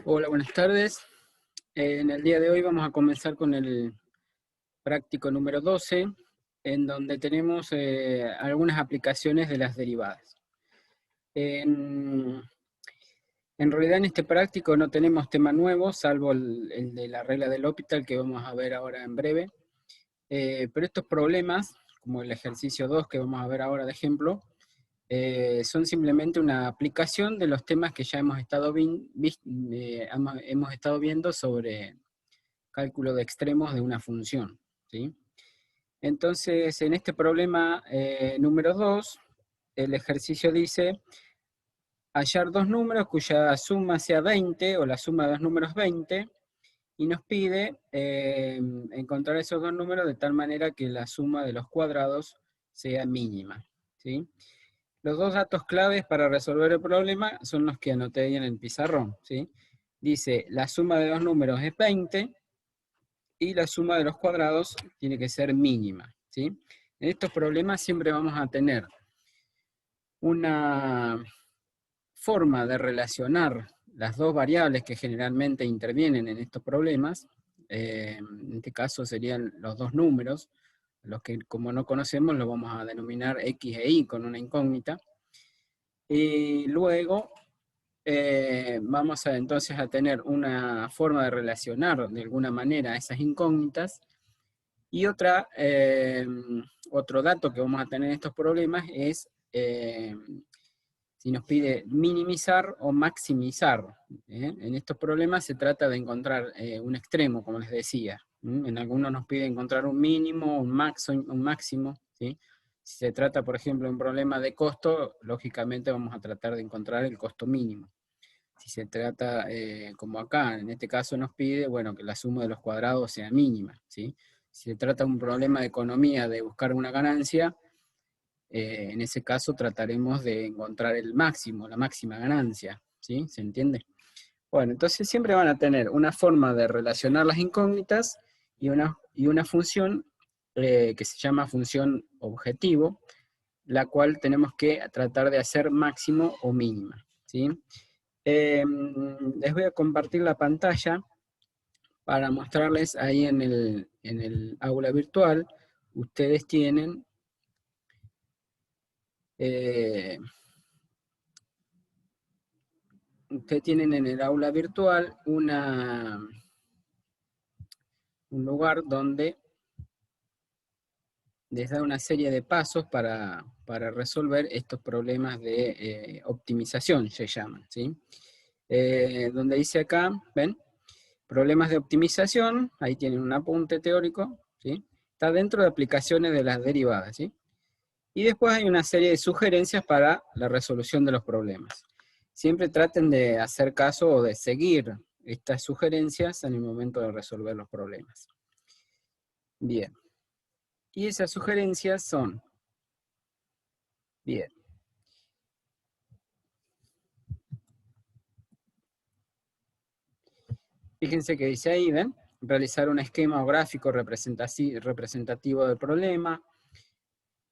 Hola, buenas tardes. En el día de hoy vamos a comenzar con el práctico número 12, en donde tenemos algunas aplicaciones de las derivadas. En, en realidad en este práctico no tenemos tema nuevo, salvo el de la regla del L'Hopital que vamos a ver ahora en breve. Pero estos problemas, como el ejercicio 2 que vamos a ver ahora de ejemplo, son simplemente una aplicación de los temas que ya hemos estado viendo sobre cálculo de extremos de una función, ¿sí? Entonces, en este problema número 2, el ejercicio dice hallar dos números cuya suma sea 20, o la suma de dos números 20, y nos pide encontrar esos dos números de tal manera que la suma de los cuadrados sea mínima, ¿sí? Los dos datos claves para resolver el problema son los que anoté ahí en el pizarrón, ¿sí? Dice, la suma de dos números es 20, y la suma de los cuadrados tiene que ser mínima, ¿sí? En estos problemas siempre vamos a tener una forma de relacionar las dos variables que generalmente intervienen en estos problemas. En este caso serían los dos números, los que como no conocemos los vamos a denominar X e Y con una incógnita. Y luego vamos a entonces a tener una forma de relacionar de alguna manera esas incógnitas. Y otro dato que vamos a tener en estos problemas es si nos pide minimizar o maximizar. En estos problemas se trata de encontrar un extremo, como les decía. En algunos nos pide encontrar un mínimo, un máximo. ¿Sí? Si se trata, por ejemplo, de un problema de costo, lógicamente vamos a tratar de encontrar el costo mínimo. Si se trata, como acá, en este caso nos pide, bueno, que la suma de los cuadrados sea mínima, ¿sí? Si se trata de un problema de economía, de buscar una ganancia, en ese caso trataremos de encontrar el máximo, la máxima ganancia, ¿sí? ¿Se entiende? Bueno, entonces siempre van a tener una forma de relacionar las incógnitas y una función que se llama función objetivo, la cual tenemos que tratar de hacer máximo o mínima, ¿sí? Les voy a compartir la pantalla para mostrarles ahí en el aula virtual. Ustedes tienen eh, en el aula virtual un lugar donde les da una serie de pasos para resolver estos problemas de optimización, se llaman, ¿sí? Donde dice acá, ¿ven? Problemas de optimización, ahí tienen un apunte teórico, ¿sí? Está dentro de aplicaciones de las derivadas, ¿sí? Y después hay una serie de sugerencias para la resolución de los problemas. Siempre traten de hacer caso o de seguir estas sugerencias en el momento de resolver los problemas. Bien. Y esas sugerencias son, bien, fíjense que dice ahí, ¿ven? Realizar un esquema o gráfico representativo del problema,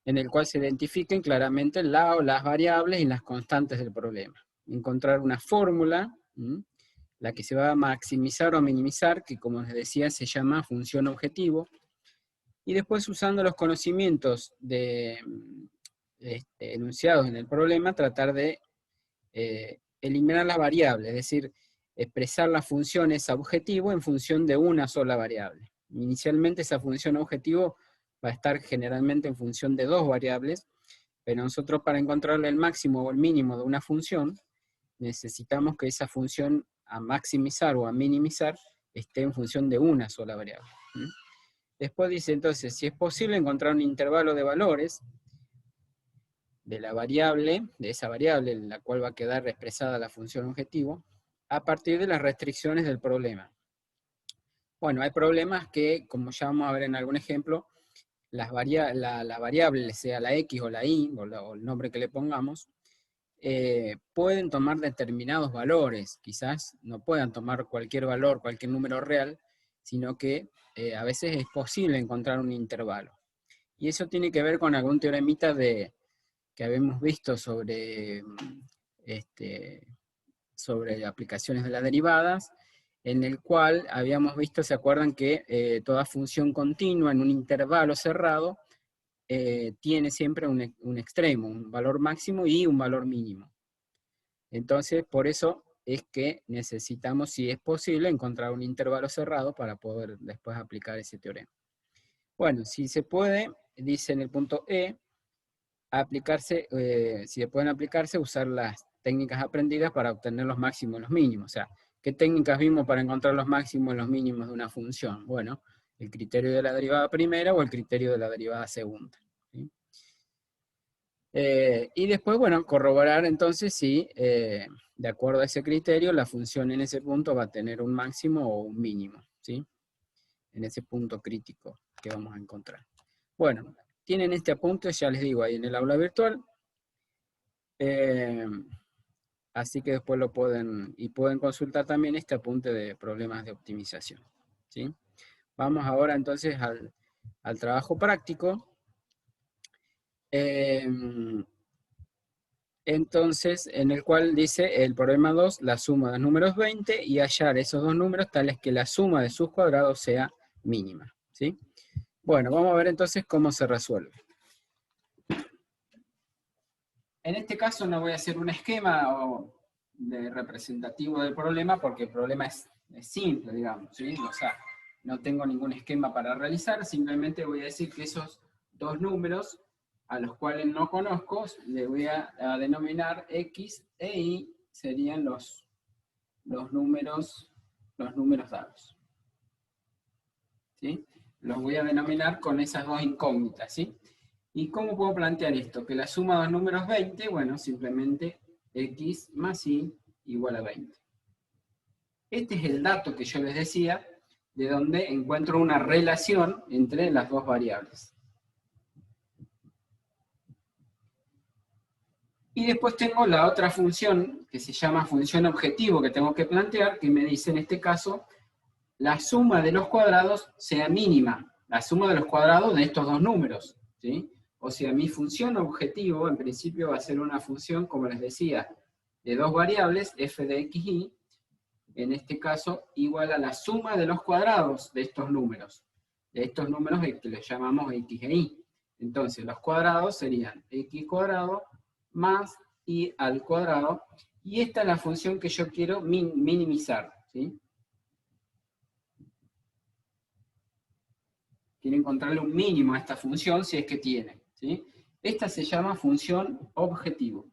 en el cual se identifiquen claramente las variables y las constantes del problema. Encontrar una fórmula, la que se va a maximizar o minimizar, que como les decía se llama función objetivo, y después usando los conocimientos enunciados en el problema, tratar de eliminar las variables, es decir, expresar la función esa objetivo en función de una sola variable. Inicialmente esa función objetivo va a estar generalmente en función de dos variables, pero nosotros para encontrarle el máximo o el mínimo de una función, necesitamos que esa función a maximizar o a minimizar esté en función de una sola variable. Después dice entonces, si es posible encontrar un intervalo de valores de la variable, de esa variable en la cual va a quedar expresada la función objetivo, a partir de las restricciones del problema. Bueno, hay problemas que, como ya vamos a ver en algún ejemplo, la variable, sea la X o la Y, o el nombre que le pongamos, pueden tomar determinados valores. Quizás no puedan tomar cualquier valor, cualquier número real, sino que a veces es posible encontrar un intervalo. Y eso tiene que ver con algún teoremita que habíamos visto sobre sobre aplicaciones de las derivadas, en el cual habíamos visto, ¿se acuerdan que toda función continua en un intervalo cerrado tiene siempre un extremo, un valor máximo y un valor mínimo? Entonces, por eso es que necesitamos, si es posible, encontrar un intervalo cerrado para poder después aplicar ese teorema. Bueno, si se puede, dice en el punto E, aplicarse, si pueden aplicarse, usar las técnicas aprendidas para obtener los máximos y los mínimos. O sea, ¿qué técnicas vimos para encontrar los máximos y los mínimos de una función? Bueno, el criterio de la derivada primera o el criterio de la derivada segunda, ¿sí? Y después, bueno, corroborar entonces si, de acuerdo a ese criterio, la función en ese punto va a tener un máximo o un mínimo, ¿sí? En ese punto crítico que vamos a encontrar. Bueno, tienen este apunte, ya les digo, ahí en el aula virtual. Así que después lo pueden consultar también este apunte de problemas de optimización, ¿sí? Vamos ahora entonces al trabajo práctico. Entonces, en el cual dice el problema 2, la suma de los números 20 y hallar esos dos números tales que la suma de sus cuadrados sea mínima, ¿sí? Bueno, vamos a ver entonces cómo se resuelve. En este caso no voy a hacer un esquema representativo del problema porque el problema es simple, digamos, ¿sí? O sea, no tengo ningún esquema para realizar, simplemente voy a decir que esos dos números a los cuales no conozco, le voy a denominar X e Y, serían los números dados, ¿sí? Los voy a denominar con esas dos incógnitas, ¿sí? ¿Y cómo puedo plantear esto? Que la suma de los números 20, bueno, simplemente X más Y igual a 20. Este es el dato que yo les decía, de donde encuentro una relación entre las dos variables. Y después tengo la otra función, que se llama función objetivo, que tengo que plantear, que me dice en este caso, la suma de los cuadrados sea mínima, la suma de los cuadrados de estos dos números, ¿sí? O sea, mi función objetivo, en principio, va a ser una función, como les decía, de dos variables, f de x, y, en este caso, igual a la suma de los cuadrados de estos números que les llamamos x e y. Entonces, los cuadrados serían x cuadrado más y al cuadrado, y esta es la función que yo quiero minimizar, ¿sí? Quiero encontrarle un mínimo a esta función si es que tiene, ¿sí? Esta se llama función objetivo.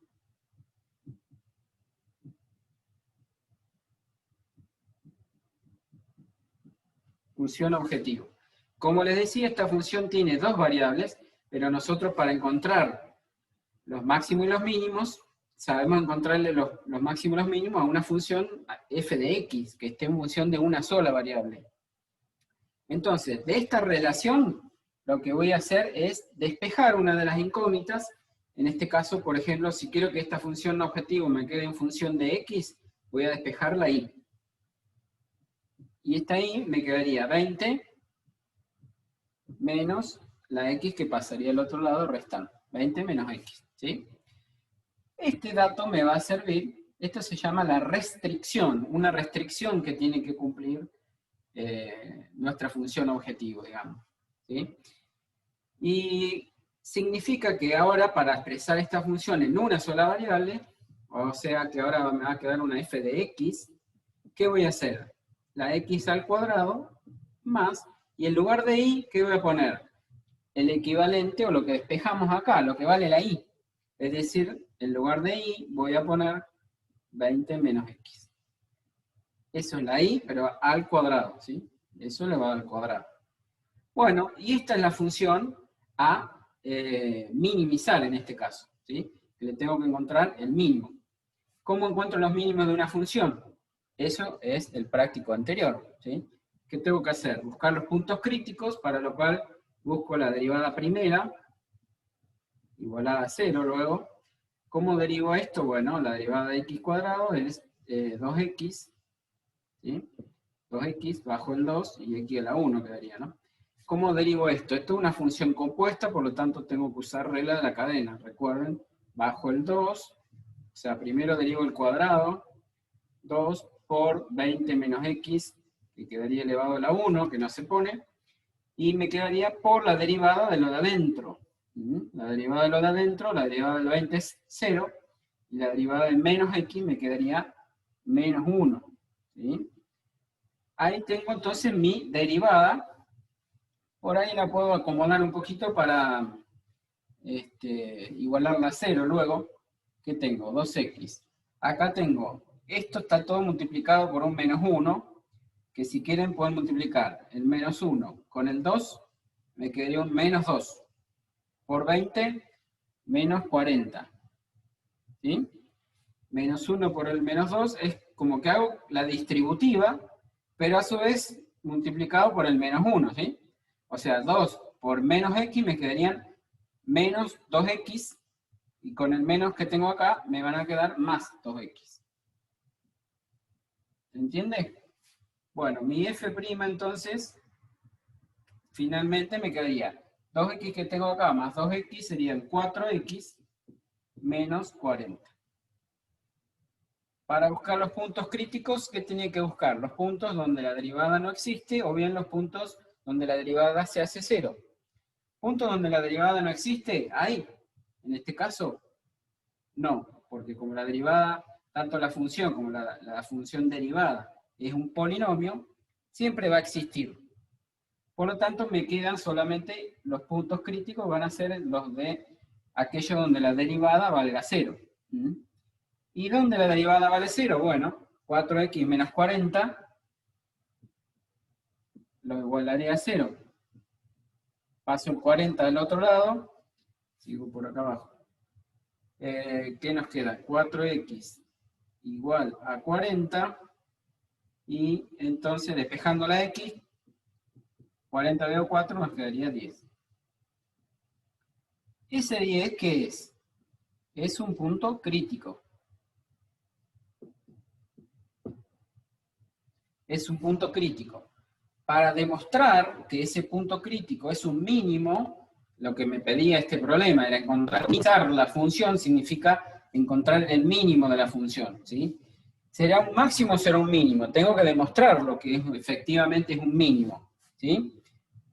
Función objetivo. Como les decía, esta función tiene dos variables, pero nosotros para encontrar los máximos y los mínimos, sabemos encontrarle los máximos y los mínimos a una función f de x, que esté en función de una sola variable. Entonces, de esta relación, lo que voy a hacer es despejar una de las incógnitas. En este caso, por ejemplo, si quiero que esta función objetivo me quede en función de x, voy a despejar la y. Y esta y me quedaría 20 menos la x que pasaría al otro lado restando. 20 menos x, ¿sí? Este dato me va a servir, esto se llama la restricción, una restricción que tiene que cumplir nuestra función objetivo, digamos, ¿sí? Y significa que ahora para expresar esta función en una sola variable, o sea que ahora me va a quedar una f de x, ¿qué voy a hacer? La x al cuadrado más, y en lugar de y, ¿qué voy a poner? El equivalente, o lo que despejamos acá, lo que vale la y. Es decir, en lugar de y, voy a poner 20 menos x. Eso es la y, pero al cuadrado, ¿sí? Eso le va al cuadrado. Bueno, y esta es la función a minimizar en este caso, ¿sí? Le tengo que encontrar el mínimo. ¿Cómo encuentro los mínimos de una función? Eso es el práctico anterior, ¿sí? ¿Qué tengo que hacer? Buscar los puntos críticos, para lo cual busco la derivada primera, igualada a 0 luego. ¿Cómo derivo esto? Bueno, la derivada de x cuadrado es 2x, ¿sí? 2x bajo el 2 y x a la 1 quedaría, ¿no? ¿Cómo derivo esto? Esto es una función compuesta, por lo tanto tengo que usar regla de la cadena. Recuerden, bajo el 2, o sea, primero derivo el cuadrado 2 por 20 menos x, que quedaría elevado a la 1, que no se pone, y me quedaría por la derivada de lo de adentro. La derivada de lo de adentro, la derivada de lo 20 es 0, y la derivada de menos x me quedaría menos 1. ¿Sí? Ahí tengo entonces mi derivada. Por ahí la puedo acomodar un poquito para igualarla a 0 luego. ¿Qué tengo? 2x. Acá tengo, esto está todo multiplicado por un menos 1, que si quieren pueden multiplicar el menos 1 con el 2, me quedaría un menos 2. Por 20, menos 40. ¿Sí? Menos 1 por el menos 2 es como que hago la distributiva, pero a su vez multiplicado por el menos 1, ¿sí? O sea, 2 por menos x me quedarían menos 2x, y con el menos que tengo acá me van a quedar más 2x. ¿Se entiende? Bueno, mi f' entonces, finalmente me quedaría 2x que tengo acá más 2x serían 4x menos 40. Para buscar los puntos críticos, ¿qué tenía que buscar? Los puntos donde la derivada no existe, o bien los puntos donde la derivada se hace 0. Puntos donde la derivada no existe, ¿hay? En este caso, no, porque como la derivada, tanto la función como la función derivada es un polinomio, siempre va a existir. Por lo tanto, me quedan solamente los puntos críticos, van a ser los de aquello donde la derivada valga 0. ¿Y dónde la derivada vale 0? Bueno, 4x menos 40 lo igualaría a 0. Paso el 40 del otro lado, sigo por acá abajo. ¿Qué nos queda? 4x igual a 40, y entonces despejando la x, 40 veo 4 nos quedaría 10. Ese 10, ¿qué es? Es un punto crítico. Es un punto crítico. Para demostrar que ese punto crítico es un mínimo, lo que me pedía este problema era encontrar la función, significa encontrar el mínimo de la función, ¿sí? ¿Será un máximo o será un mínimo? Tengo que demostrarlo que efectivamente es un mínimo, ¿sí?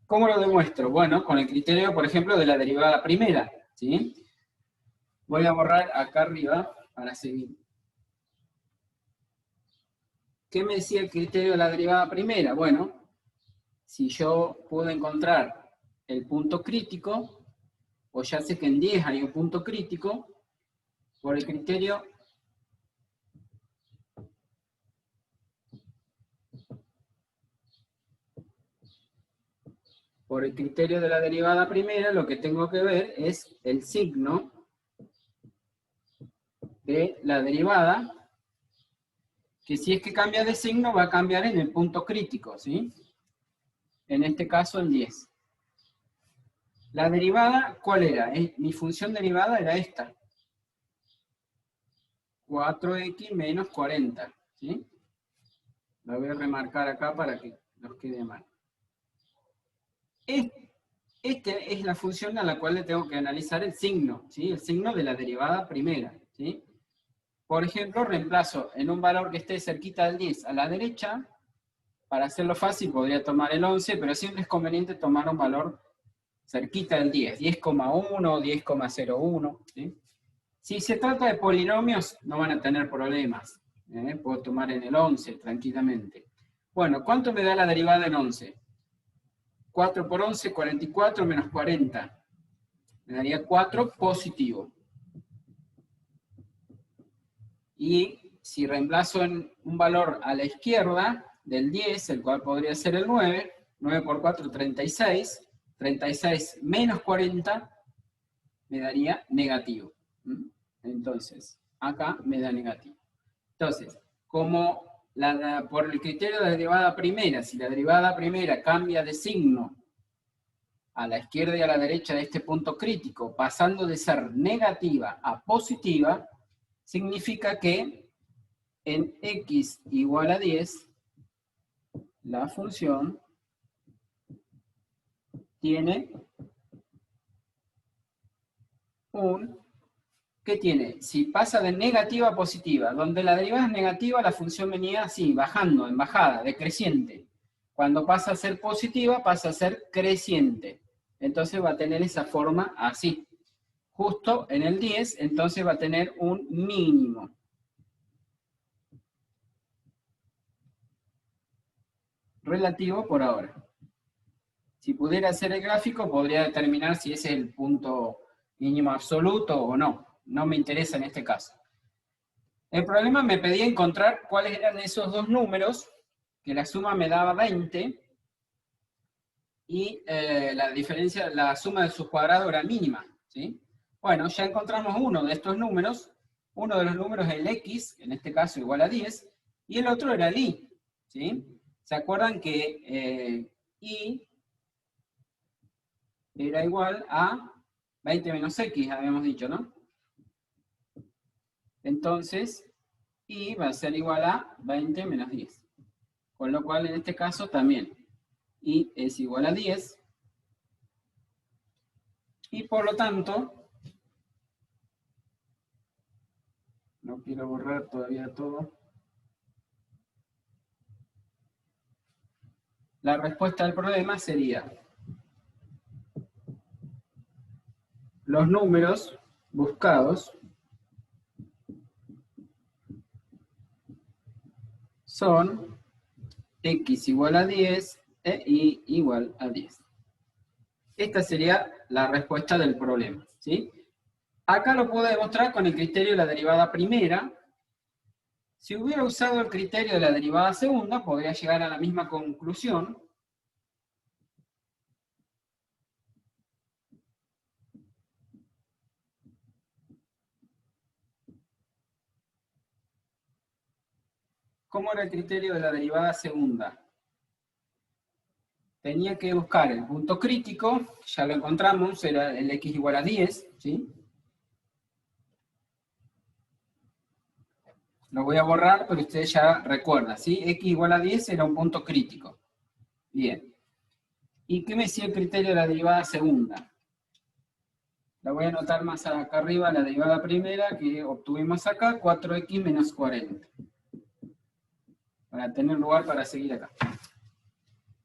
¿Cómo lo demuestro? Bueno, con el criterio, por ejemplo, de la derivada primera, ¿sí? Voy a borrar acá arriba para seguir. ¿Qué me decía el criterio de la derivada primera? Bueno, si yo puedo encontrar el punto crítico, o ya sé que en 10 hay un punto crítico, por el criterio de la derivada primera, lo que tengo que ver es el signo de la derivada, que si es que cambia de signo va a cambiar en el punto crítico, ¿sí? En este caso en 10. La derivada, ¿cuál era? Mi función derivada era esta. 4x menos 40, ¿sí? La voy a remarcar acá para que nos quede mal. Esta es la función a la cual le tengo que analizar el signo, ¿sí? El signo de la derivada primera, ¿sí? Por ejemplo, reemplazo en un valor que esté cerquita del 10 a la derecha. Para hacerlo fácil podría tomar el 11, pero siempre es conveniente tomar un valor cerquita del 10, 10,1, 10,01, ¿sí? Si se trata de polinomios, no van a tener problemas. Puedo tomar en el 11 tranquilamente. Bueno, ¿cuánto me da la derivada en 11? 4 por 11, 44 menos 40. Me daría 4 positivo. Y si reemplazo en un valor a la izquierda del 10, el cual podría ser el 9, 9 por 4, 36. 36 menos 40 me daría negativo. Entonces, acá me da negativo. Entonces, como por el criterio de la derivada primera, si la derivada primera cambia de signo a la izquierda y a la derecha de este punto crítico, pasando de ser negativa a positiva, significa que en x igual a 10, la función tiene un ¿qué tiene? Si pasa de negativa a positiva, donde la derivada es negativa, la función venía así, bajando, en bajada, decreciente. Cuando pasa a ser positiva, pasa a ser creciente. Entonces va a tener esa forma así. Justo en el 10, entonces va a tener un mínimo. Relativo por ahora. Si pudiera hacer el gráfico, podría determinar si ese es el punto mínimo absoluto o no. No me interesa en este caso. El problema me pedía encontrar cuáles eran esos dos números, que la suma me daba 20, y la diferencia, la suma de sus cuadrados era mínima, ¿sí? Bueno, ya encontramos uno de estos números. Uno de los números es el x, en este caso igual a 10, y el otro era el y, ¿sí? ¿Se acuerdan que y era igual a 20 menos x, habíamos dicho, ¿no? Entonces, y va a ser igual a 20 menos 10. Con lo cual, en este caso también, y es igual a 10. Y por lo tanto, no quiero borrar todavía todo. La respuesta al problema sería: los números buscados son x igual a 10 e y igual a 10. Esta sería la respuesta del problema, ¿sí? Acá lo puedo demostrar con el criterio de la derivada primera. Si hubiera usado el criterio de la derivada segunda, podría llegar a la misma conclusión. ¿Cómo era el criterio de la derivada segunda? Tenía que buscar el punto crítico, ya lo encontramos, era el x igual a 10, ¿sí? Lo voy a borrar, pero ustedes ya recuerdan, ¿sí? X igual a 10 era un punto crítico. Bien. ¿Y qué me decía el criterio de la derivada segunda? La voy a anotar más acá arriba, la derivada primera que obtuvimos acá, 4x menos 40. Para tener lugar para seguir acá.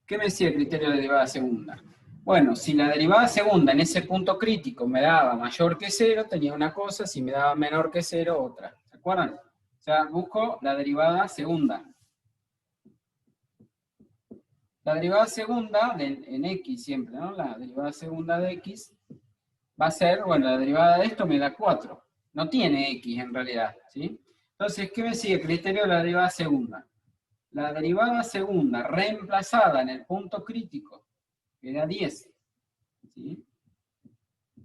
¿Qué me decía el criterio de la derivada segunda? Bueno, si la derivada segunda en ese punto crítico me daba mayor que 0, tenía una cosa, si me daba menor que 0, otra. ¿Se acuerdan? O sea, busco la derivada segunda. La derivada segunda en x siempre, ¿no? La derivada segunda de x va a ser, bueno, la derivada de esto me da 4. No tiene x en realidad, ¿sí? Entonces, ¿qué me sigue el criterio de la derivada segunda? La derivada segunda reemplazada en el punto crítico, que da 10, ¿sí?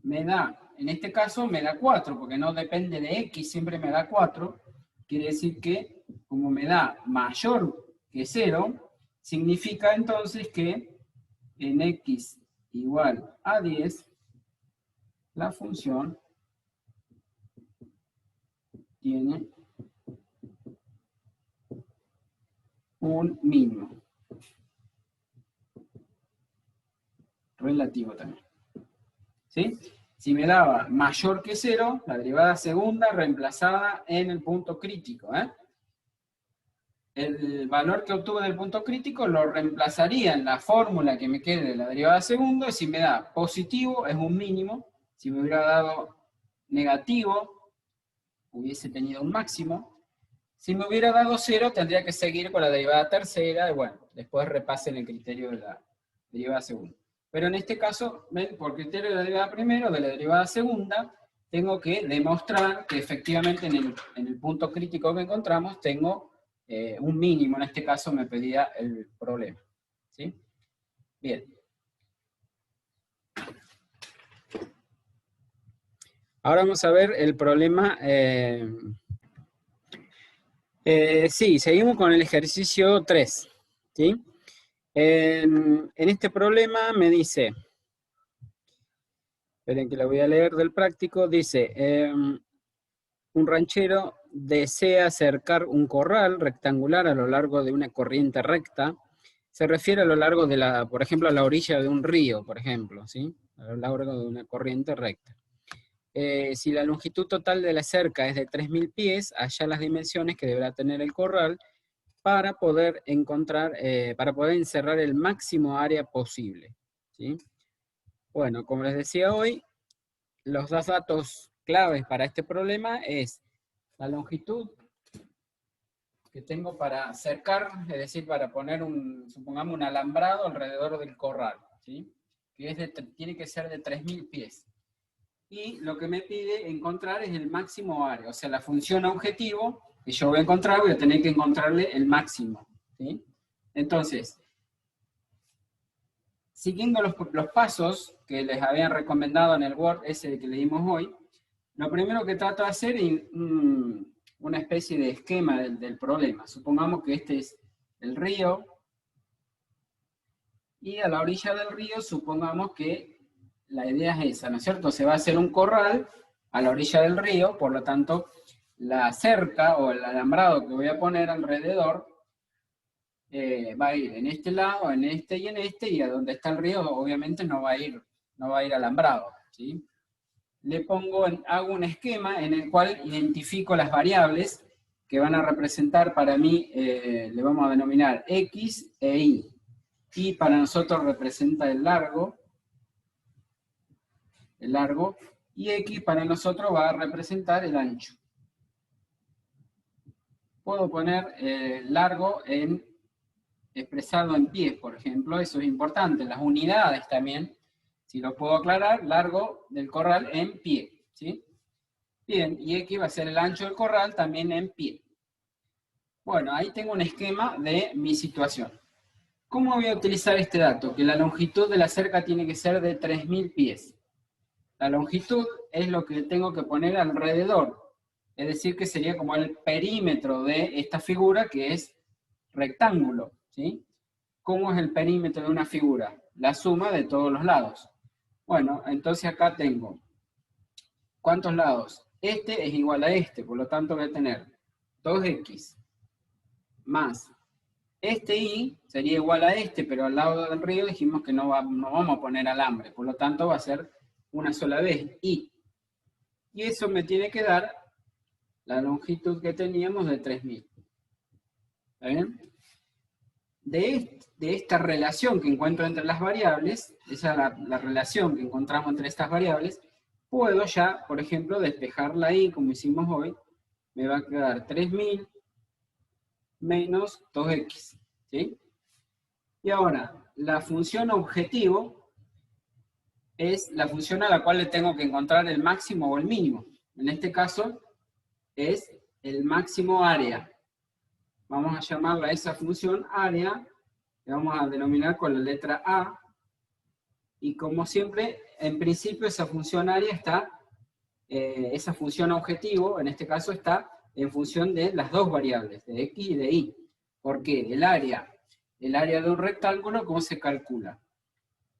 Me da, en este caso me da 4, porque no depende de x, siempre me da 4. Quiere decir que, como me da mayor que 0, significa entonces que en x igual a 10, la función tiene un mínimo. Relativo también. ¿Sí? Si me daba mayor que 0, la derivada segunda reemplazada en el punto crítico. El valor que obtuve del punto crítico lo reemplazaría en la fórmula que me quede de la derivada segunda, y si me da positivo es un mínimo, si me hubiera dado negativo hubiese tenido un máximo, si me hubiera dado 0 tendría que seguir con la derivada tercera, y bueno, después repasen el criterio de la derivada segunda. Pero en este caso, ¿ven? Por criterio de la derivada primera o de la derivada segunda, tengo que demostrar que efectivamente en el punto crítico que encontramos tengo un mínimo. En este caso me pedía el problema. ¿Sí? Bien. Ahora vamos a ver el problema. Sí, seguimos con el ejercicio 3. ¿Sí? En este problema me dice, esperen que lo voy a leer del práctico, dice, un ranchero desea cercar un corral rectangular a lo largo de una corriente recta. Se refiere a lo largo de por ejemplo, a la orilla de un río, por ejemplo, ¿sí? A lo largo de una corriente recta. Si la longitud total de la cerca es de 3.000 pies, haya las dimensiones que deberá tener el corral para poder encontrar, para poder encerrar el máximo área posible, ¿sí? Bueno, como les decía hoy, los dos datos claves para este problema es la longitud que tengo para cercar, es decir, para poner supongamos un alambrado alrededor del corral, ¿sí? Que tiene que ser de 3.000 pies. Y lo que me pide encontrar es el máximo área, o sea, la función objetivo que yo voy a encontrar, voy a tener que encontrarle el máximo, ¿sí? Entonces, siguiendo los pasos que les habían recomendado en el Word ese que leímos hoy, lo primero que trato de hacer es una especie de esquema del problema. Supongamos que este es el río, y a la orilla del río supongamos que la idea es esa, ¿no es cierto? Se va a hacer un corral a la orilla del río, por lo tanto, la cerca o el alambrado que voy a poner alrededor va a ir en este lado, en este, y a donde está el río obviamente no va a ir alambrado, ¿sí? Hago un esquema en el cual identifico las variables que van a representar para mí, le vamos a denominar X e Y. Y para nosotros representa el largo, y X para nosotros va a representar el ancho. Puedo poner largo expresado en pies, por ejemplo, eso es importante. Las unidades también, si lo puedo aclarar, largo del corral en pie, ¿sí? Bien, y X va a ser el ancho del corral también en pie. Bueno, ahí tengo un esquema de mi situación. ¿Cómo voy a utilizar este dato? Que la longitud de la cerca tiene que ser de 3.000 pies. La longitud es lo que tengo que poner alrededor, es decir, que sería como el perímetro de esta figura, que es rectángulo, ¿sí? ¿Cómo es el perímetro de una figura? La suma de todos los lados. Bueno, entonces acá tengo, ¿cuántos lados? Este es igual a este, por lo tanto voy a tener 2x más este y sería igual a este, pero al lado del río dijimos que no vamos a poner alambre, por lo tanto va a ser una sola vez y eso me tiene que dar la longitud que teníamos de 3.000. ¿Está bien? De esta relación que encuentro entre las variables, esa es la relación que encontramos entre estas variables, puedo ya, por ejemplo, despejarla ahí, como hicimos hoy, me va a quedar 3.000 menos 2x, ¿sí? Y ahora, la función objetivo es la función a la cual le tengo que encontrar el máximo o el mínimo. En este caso, es el máximo área. Vamos a llamarla a esa función área, que vamos a denominar con la letra A, y como siempre, en principio esa función área está, esa función objetivo, en este caso está en función de las dos variables, de X y de Y. ¿Por qué? El área de un rectángulo, ¿cómo se calcula?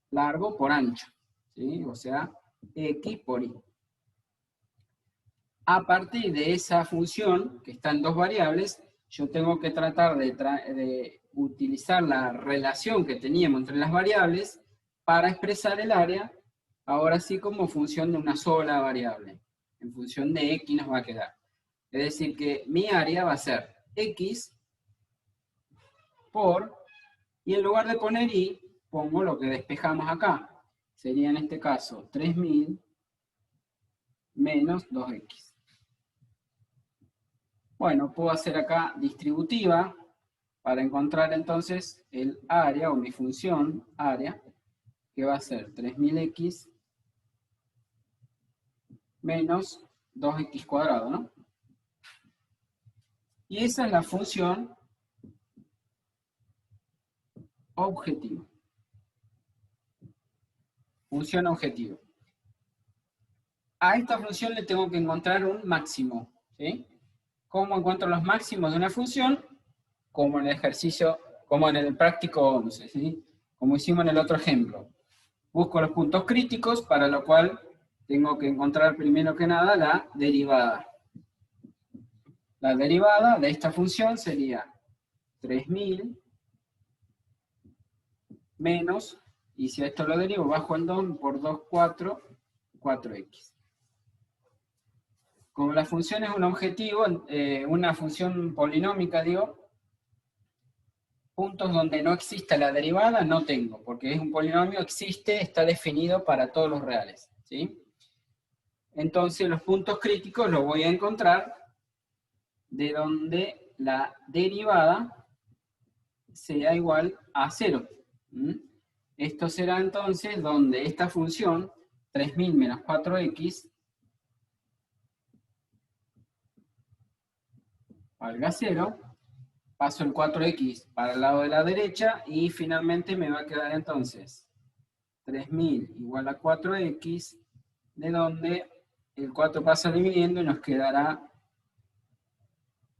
Largo por ancho, ¿sí? O sea, X por Y. A partir de esa función, que está en dos variables, yo tengo que tratar de utilizar la relación que teníamos entre las variables para expresar el área, ahora sí como función de una sola variable. En función de X nos va a quedar. Es decir, que mi área va a ser X por, y en lugar de poner Y, pongo lo que despejamos acá. Sería en este caso 3.000 menos 2x. Bueno, puedo hacer acá distributiva para encontrar entonces el área o mi función área, que va a ser 3.000x menos 2x cuadrado, ¿no? Y esa es la función objetivo. Función objetivo. A esta función le tengo que encontrar un máximo, ¿sí? ¿Cómo encuentro los máximos de una función? Como en el ejercicio, como en el práctico 11, ¿sí? Como hicimos en el otro ejemplo. Busco los puntos críticos, para lo cual tengo que encontrar primero que nada la derivada. La derivada de esta función sería 3.000 menos, y si a esto lo derivo, bajo el 2 por 2, 4, 4x. como la función es un objetivo, una función polinómica, digo, puntos donde no exista la derivada no tengo, porque es un polinomio, existe, está definido para todos los reales, ¿sí? Entonces los puntos críticos los voy a encontrar de donde la derivada sea igual a 0. Esto será entonces donde esta función, 3000 menos 4x, valga 0, paso el 4x para el lado de la derecha y finalmente me va a quedar entonces 3000 igual a 4x, de donde el 4 pasa dividiendo y nos quedará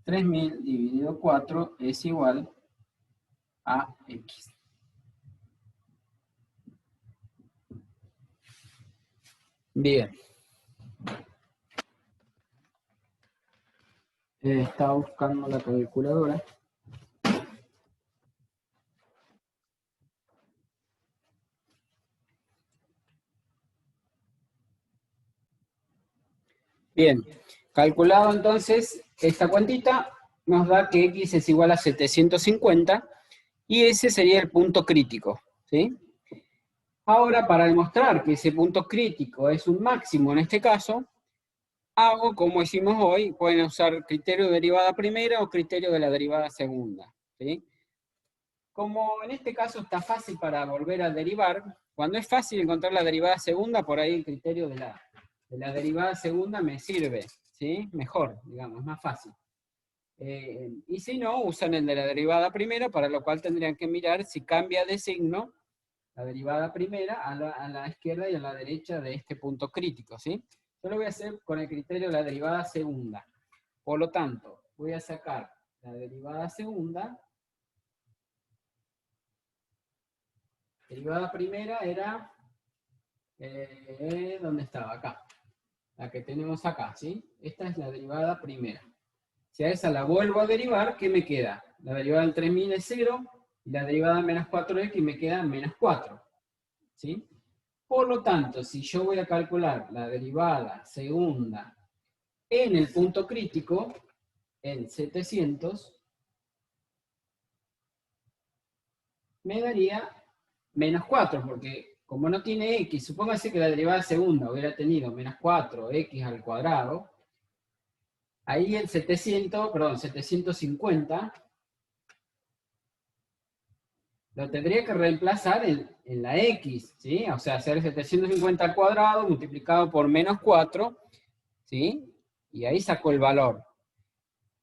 3000 dividido 4 es igual a x. Bien. Estaba buscando la calculadora. Bien, calculado entonces esta cuentita, nos da que x es igual a 750 y ese sería el punto crítico, ¿sí? Ahora, para demostrar que ese punto crítico es un máximo en este caso, hago como hicimos hoy, pueden usar criterio de derivada primera o criterio de la derivada segunda, ¿sí? Como en este caso está fácil para volver a derivar, cuando es fácil encontrar la derivada segunda, por ahí el criterio de la derivada segunda me sirve, ¿sí? Mejor, digamos, más fácil. Y si no, usan el de la derivada primera, para lo cual tendrían que mirar si cambia de signo la derivada primera a la izquierda y a la derecha de este punto crítico, ¿sí? Yo lo voy a hacer con el criterio de la derivada segunda. Por lo tanto, voy a sacar la derivada segunda. Derivada primera era, ¿dónde estaba? Acá. La que tenemos acá, ¿sí? Esta es la derivada primera. Si a esa la vuelvo a derivar, ¿qué me queda? La derivada del 3000 es 0, y la derivada menos 4x me queda menos 4, ¿sí? Por lo tanto, si yo voy a calcular la derivada segunda en el punto crítico, en 700, me daría menos 4, porque como no tiene x, supóngase que la derivada segunda hubiera tenido menos 4x al cuadrado, ahí el 750, lo tendría que reemplazar en la x, ¿sí? O sea, hacer 750 al cuadrado multiplicado por menos 4, ¿sí? Y ahí sacó el valor.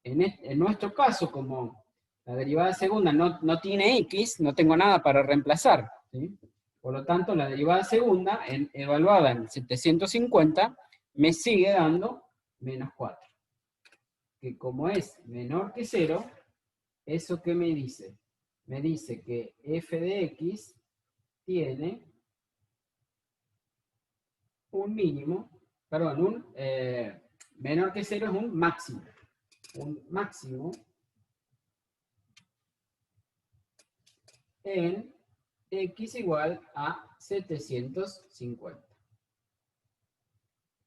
En nuestro caso, como la derivada segunda no tiene x, no tengo nada para reemplazar, ¿sí? Por lo tanto, la derivada segunda, evaluada en 750, me sigue dando menos 4. Que como es menor que 0, ¿eso qué me dice? Me dice que f de x tiene un mínimo, perdón, menor que 0 es un máximo. Un máximo en x igual a 750.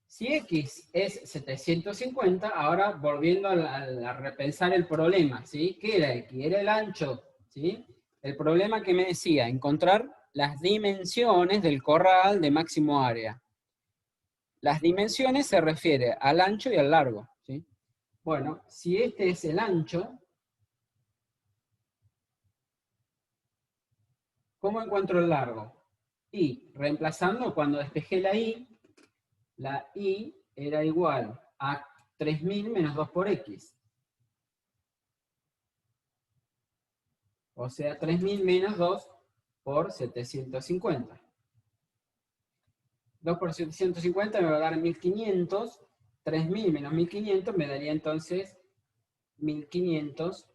Si x es 750, ahora volviendo a repensar el problema, ¿sí? ¿Qué era x? Era el ancho, ¿sí? El problema que me decía, encontrar las dimensiones del corral de máximo área. Las dimensiones se refiere al ancho y al largo, ¿sí? Bueno, si este es el ancho, ¿cómo encuentro el largo? Y reemplazando, cuando despejé la i era igual a 3000 menos 2 por x. O sea, 3000 menos 2 por 750. 2 por 750 me va a dar 1500. 3000 menos 1500 me daría entonces 1500.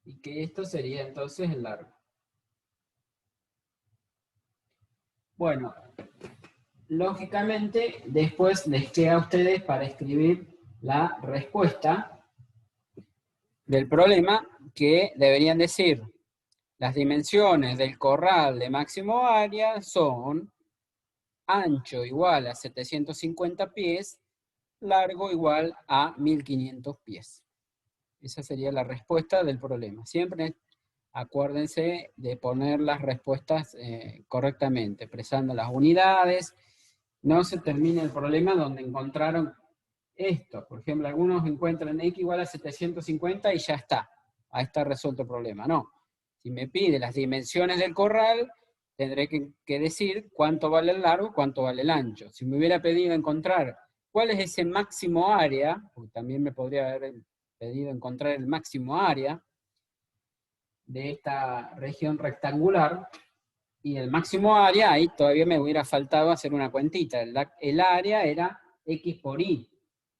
Y que esto sería entonces el largo. Bueno, lógicamente, después les queda a ustedes para escribir la respuesta del problema, que deberían decir: las dimensiones del corral de máximo área son ancho igual a 750 pies, largo igual a 1500 pies. Esa sería la respuesta del problema. Siempre acuérdense de poner las respuestas correctamente, expresando las unidades. No se termina el problema donde encontraron esto. Por ejemplo, algunos encuentran x igual a 750 y ya está. Ahí está resuelto el problema. No. Si me pide las dimensiones del corral, tendré que decir cuánto vale el largo, cuánto vale el ancho. Si me hubiera pedido encontrar cuál es ese máximo área, porque también me podría haber pedido encontrar el máximo área de esta región rectangular, y el máximo área, ahí todavía me hubiera faltado hacer una cuentita. El área era x por y.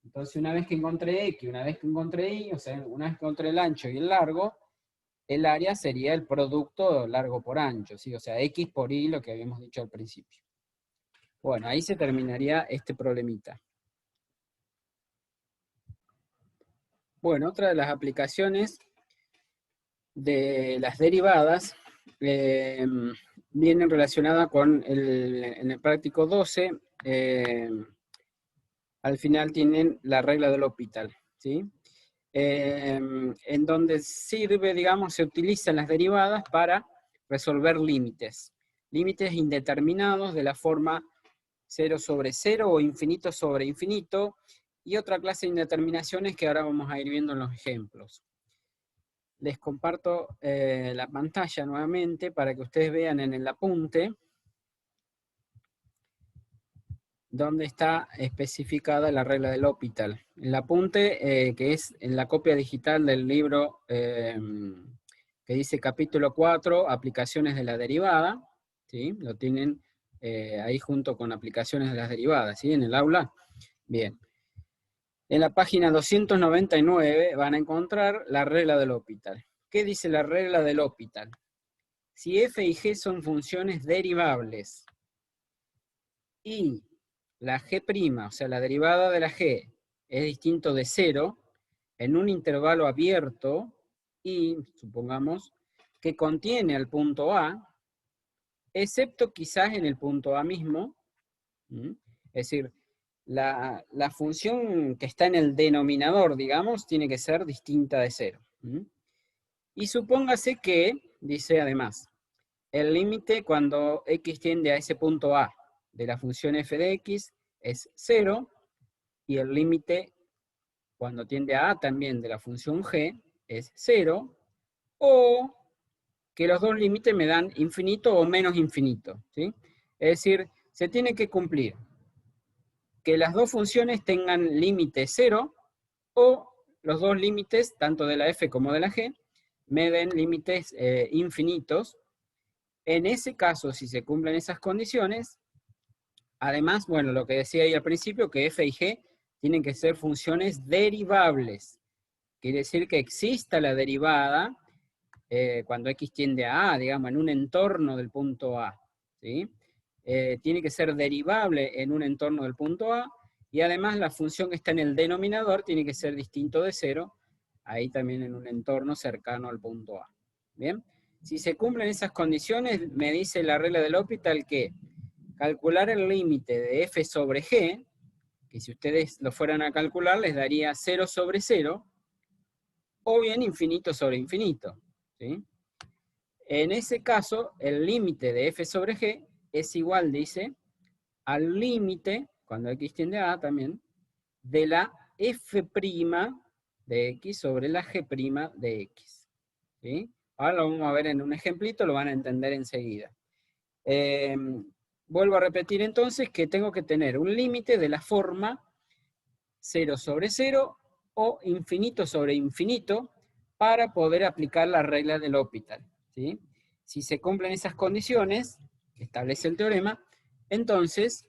Entonces una vez que encontré x, una vez que encontré y, o sea, una vez que encontré el ancho y el largo, el área sería el producto largo por ancho, ¿sí? O sea, x por y, lo que habíamos dicho al principio. Bueno, ahí se terminaría este problemita. Bueno, otra de las aplicaciones de las derivadas vienen relacionadas con en el práctico 12, al final tienen la regla del L'Hopital, ¿sí? En donde sirve, digamos, se utilizan las derivadas para resolver límites. Límites indeterminados de la forma 0 sobre 0 o infinito sobre infinito, y otra clase de indeterminaciones que ahora vamos a ir viendo en los ejemplos. Les comparto la pantalla nuevamente para que ustedes vean en el apunte donde está especificada la regla del L'Hopital. El apunte que es en la copia digital del libro que dice capítulo 4, aplicaciones de la derivada, ¿sí? Lo tienen ahí junto con aplicaciones de las derivadas, ¿sí? En el aula. Bien. En la página 299 van a encontrar la regla del L'Hopital. ¿Qué dice la regla del L'Hopital? Si f y g son funciones derivables y la g', o sea, la derivada de la g, es distinto de 0, en un intervalo abierto y, supongamos, que contiene al punto A, excepto quizás en el punto A mismo, es decir, la función que está en el denominador, digamos, tiene que ser distinta de 0. Y supóngase que, dice además, el límite cuando x tiende a ese punto A de la función f de x es 0, y el límite cuando tiende a también de la función g es 0, o que los dos límites me dan infinito o menos infinito, ¿sí? Es decir, se tiene que cumplir que las dos funciones tengan límite 0, o los dos límites, tanto de la f como de la g, me den límites infinitos. En ese caso, si se cumplen esas condiciones, además, bueno, lo que decía ahí al principio, que f y g tienen que ser funciones derivables. Quiere decir que exista la derivada cuando x tiende a a, digamos, en un entorno del punto A, ¿sí? Tiene que ser derivable en un entorno del punto A, y además la función que está en el denominador tiene que ser distinto de 0, ahí también en un entorno cercano al punto A. ¿Bien? Si se cumplen esas condiciones, me dice la regla del L'Hopital que calcular el límite de f sobre g, que si ustedes lo fueran a calcular les daría 0 sobre 0, o bien infinito sobre infinito, ¿sí? En ese caso, el límite de f sobre g es igual, dice, al límite, cuando x tiende a también, de la f' de x sobre la g' de x. ¿Sí? Ahora lo vamos a ver en un ejemplito, lo van a entender enseguida. Vuelvo a repetir entonces que tengo que tener un límite de la forma 0 sobre 0 o infinito sobre infinito para poder aplicar la regla del L'Hopital, ¿sí? Si se cumplen esas condiciones que establece el teorema, entonces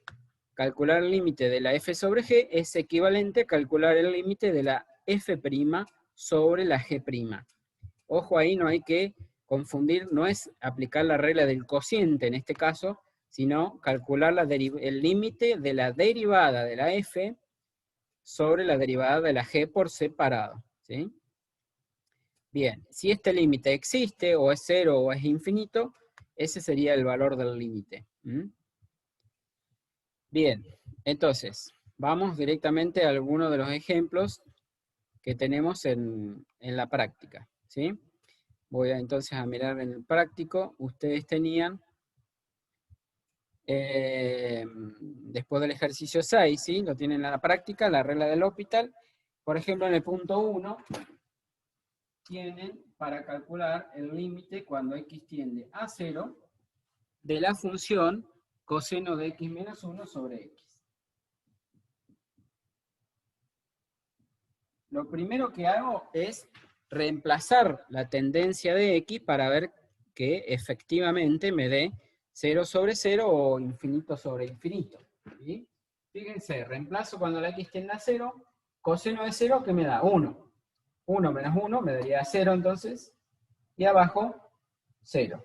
calcular el límite de la f sobre g es equivalente a calcular el límite de la f' sobre la g'. Ojo ahí, no hay que confundir, no es aplicar la regla del cociente en este caso, sino calcular el límite de la derivada de la f sobre la derivada de la g por separado, ¿sí? Bien, si este límite existe, o es 0 o es infinito, ese sería el valor del límite. Bien, entonces, vamos directamente a algunos de los ejemplos que tenemos en la práctica, ¿sí? Voy entonces a mirar en el práctico. Ustedes tenían, después del ejercicio 6, ¿sí? Lo tienen en la práctica, la regla del L'Hopital. Por ejemplo, en el punto 1, tienen para calcular el límite cuando x tiende a 0 de la función coseno de x menos 1 sobre x. Lo primero que hago es reemplazar la tendencia de x para ver que efectivamente me dé 0 sobre 0 o infinito sobre infinito. ¿Sí? Fíjense, reemplazo cuando la x tiende a 0, coseno de 0 que me da 1. 1 menos 1 me daría 0 entonces, y abajo 0.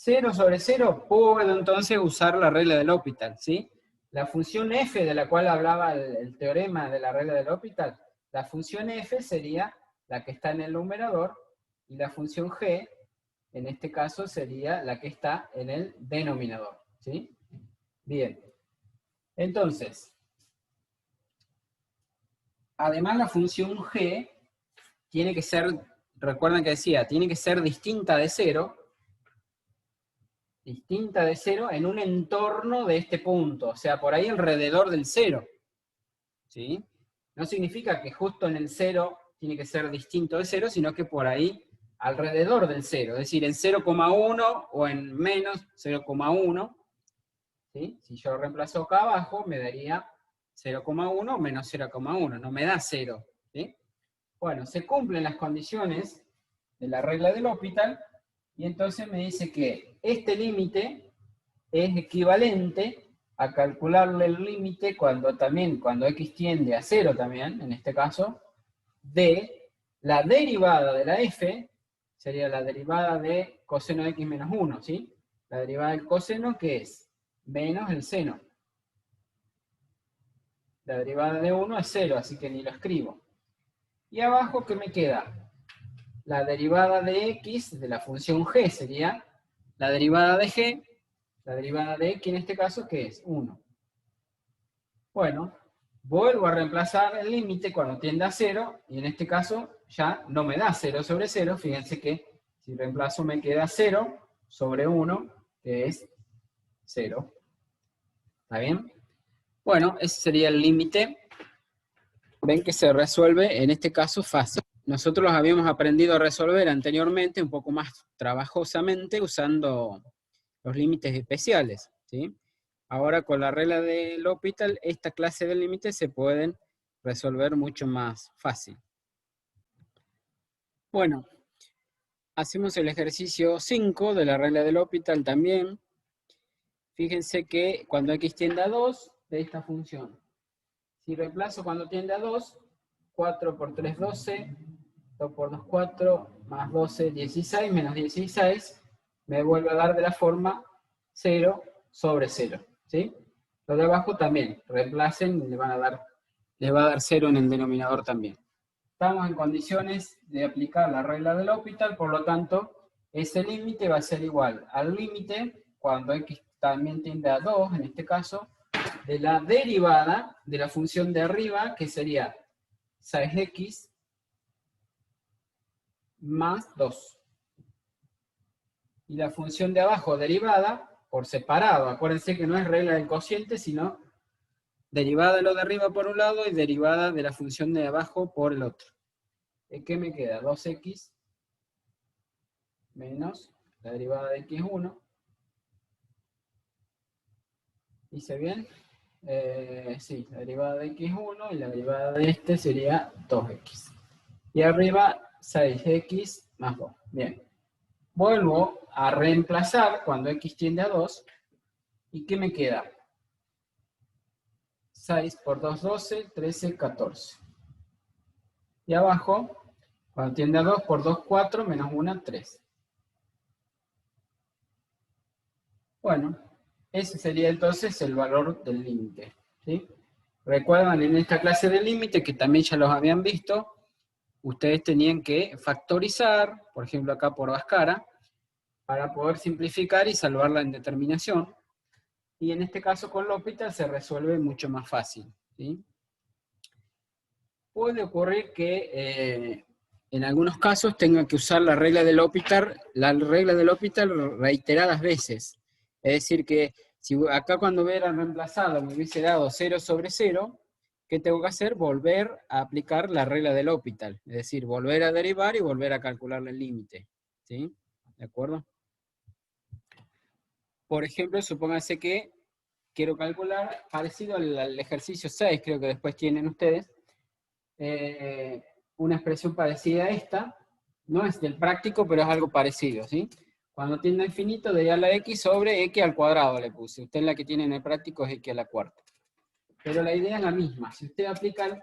0 sobre 0 puedo entonces usar la regla del L'Hopital, ¿sí? La función f de la cual hablaba el teorema de la regla del L'Hopital, la función f sería la que está en el numerador y la función g, en este caso, sería la que está en el denominador, ¿sí? Bien. Entonces, además la función g tiene que ser, recuerden que decía, tiene que ser distinta de 0 en un entorno de este punto, o sea, por ahí alrededor del 0. ¿Sí? No significa que justo en el 0 tiene que ser distinto de 0, sino que por ahí alrededor del 0, es decir, en 0,1 o en menos 0,1. ¿Sí? Si yo reemplazo acá abajo, me daría 0,1 menos 0,1, no me da 0. ¿Sí? Bueno, se cumplen las condiciones de la regla del L'Hopital, y entonces me dice que este límite es equivalente a calcularle el límite cuando x tiende a 0 también, en este caso, de la derivada de la f, sería la derivada de coseno de x menos 1, ¿sí? La derivada del coseno, que es menos el seno. La derivada de 1 es 0, así que ni lo escribo. Y abajo, ¿qué me queda? La derivada de x de la función g sería la derivada de g, la derivada de x en este caso, que es 1. Bueno, vuelvo a reemplazar el límite cuando tiende a 0, y en este caso ya no me da 0 sobre 0, fíjense que si reemplazo me queda 0 sobre 1, que es 0. ¿Está bien? Bueno, ese sería el límite. Ven que se resuelve en este caso fácil. Nosotros los habíamos aprendido a resolver anteriormente un poco más trabajosamente usando los límites especiales, ¿sí? Ahora con la regla del L'Hopital, esta clase de límites se pueden resolver mucho más fácil. Bueno, hacemos el ejercicio 5 de la regla del L'Hopital también. Fíjense que cuando x tiende a 2, de esta función. Si reemplazo cuando tiende a 2, 4 por 3, 12, 2 por 2, 4, más 12, 16, menos 16, me vuelve a dar de la forma 0 sobre 0, ¿sí? Lo de abajo también, reemplacen y les va a dar 0 en el denominador también. Estamos en condiciones de aplicar la regla del L'Hopital, por lo tanto, ese límite va a ser igual al límite, cuando x también tiende a 2, en este caso, de la derivada de la función de arriba, que sería 6x más 2. Y la función de abajo derivada por separado. Acuérdense que no es regla del cociente, sino derivada de lo de arriba por un lado y derivada de la función de abajo por el otro. ¿Qué me queda? 2x menos la derivada de x1. ¿Dice bien? Sí, la derivada de x1 y la derivada de este sería 2x. Y arriba 6x más 2. Bien. Vuelvo a reemplazar cuando x tiende a 2. ¿Y qué me queda? 6 por 2, 12, 13, 14. Y abajo, cuando tiende a 2 por 2, 4, menos 1, 3. Bueno, ese sería entonces el valor del límite, ¿sí? Recuerdan en esta clase de límite, que también ya los habían visto, ustedes tenían que factorizar, por ejemplo acá por Bhaskara, para poder simplificar y salvar la indeterminación. Y en este caso con L'Hopital se resuelve mucho más fácil, ¿sí? Puede ocurrir que en algunos casos tenga que usar la regla del L'Hopital reiteradas veces. Es decir que si acá cuando hubiera reemplazado me hubiese dado 0 sobre 0, ¿qué tengo que hacer? Volver a aplicar la regla del L'Hopital. Es decir, volver a derivar y volver a calcular el límite. ¿Sí? ¿De acuerdo? Por ejemplo, supóngase que quiero calcular, parecido al ejercicio 6, creo que después tienen ustedes, una expresión parecida a esta, no es del práctico, pero es algo parecido, ¿sí? Cuando tiende a infinito, de a la x sobre x al cuadrado le puse. Usted la que tiene en el práctico es x a la cuarta. Pero la idea es la misma. Si usted aplica,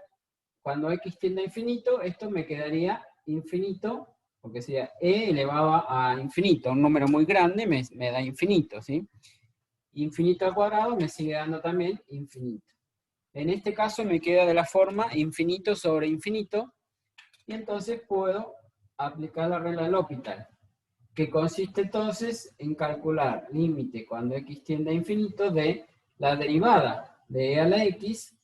cuando x tiende a infinito, esto me quedaría infinito, porque sería e elevado a infinito. Un número muy grande me da infinito, ¿sí? Infinito al cuadrado me sigue dando también infinito. En este caso me queda de la forma infinito sobre infinito, y entonces puedo aplicar la regla del L'Hopital, que consiste entonces en calcular límite cuando x tiende a infinito de la derivada de e a la x,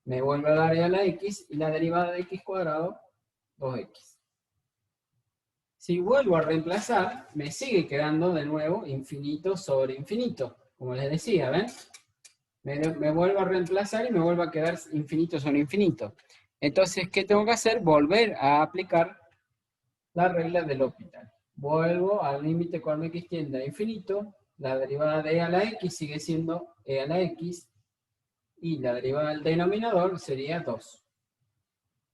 me vuelve a dar e a la x, y la derivada de x cuadrado, 2x. Si vuelvo a reemplazar, me sigue quedando de nuevo infinito sobre infinito, como les decía, ¿ven? Me vuelvo a reemplazar y me vuelve a quedar infinito sobre infinito. Entonces, ¿qué tengo que hacer? Volver a aplicar la regla del L'Hopital. Vuelvo al límite cuando x tiende a infinito, la derivada de e a la x sigue siendo e a la x, y la derivada del denominador sería 2.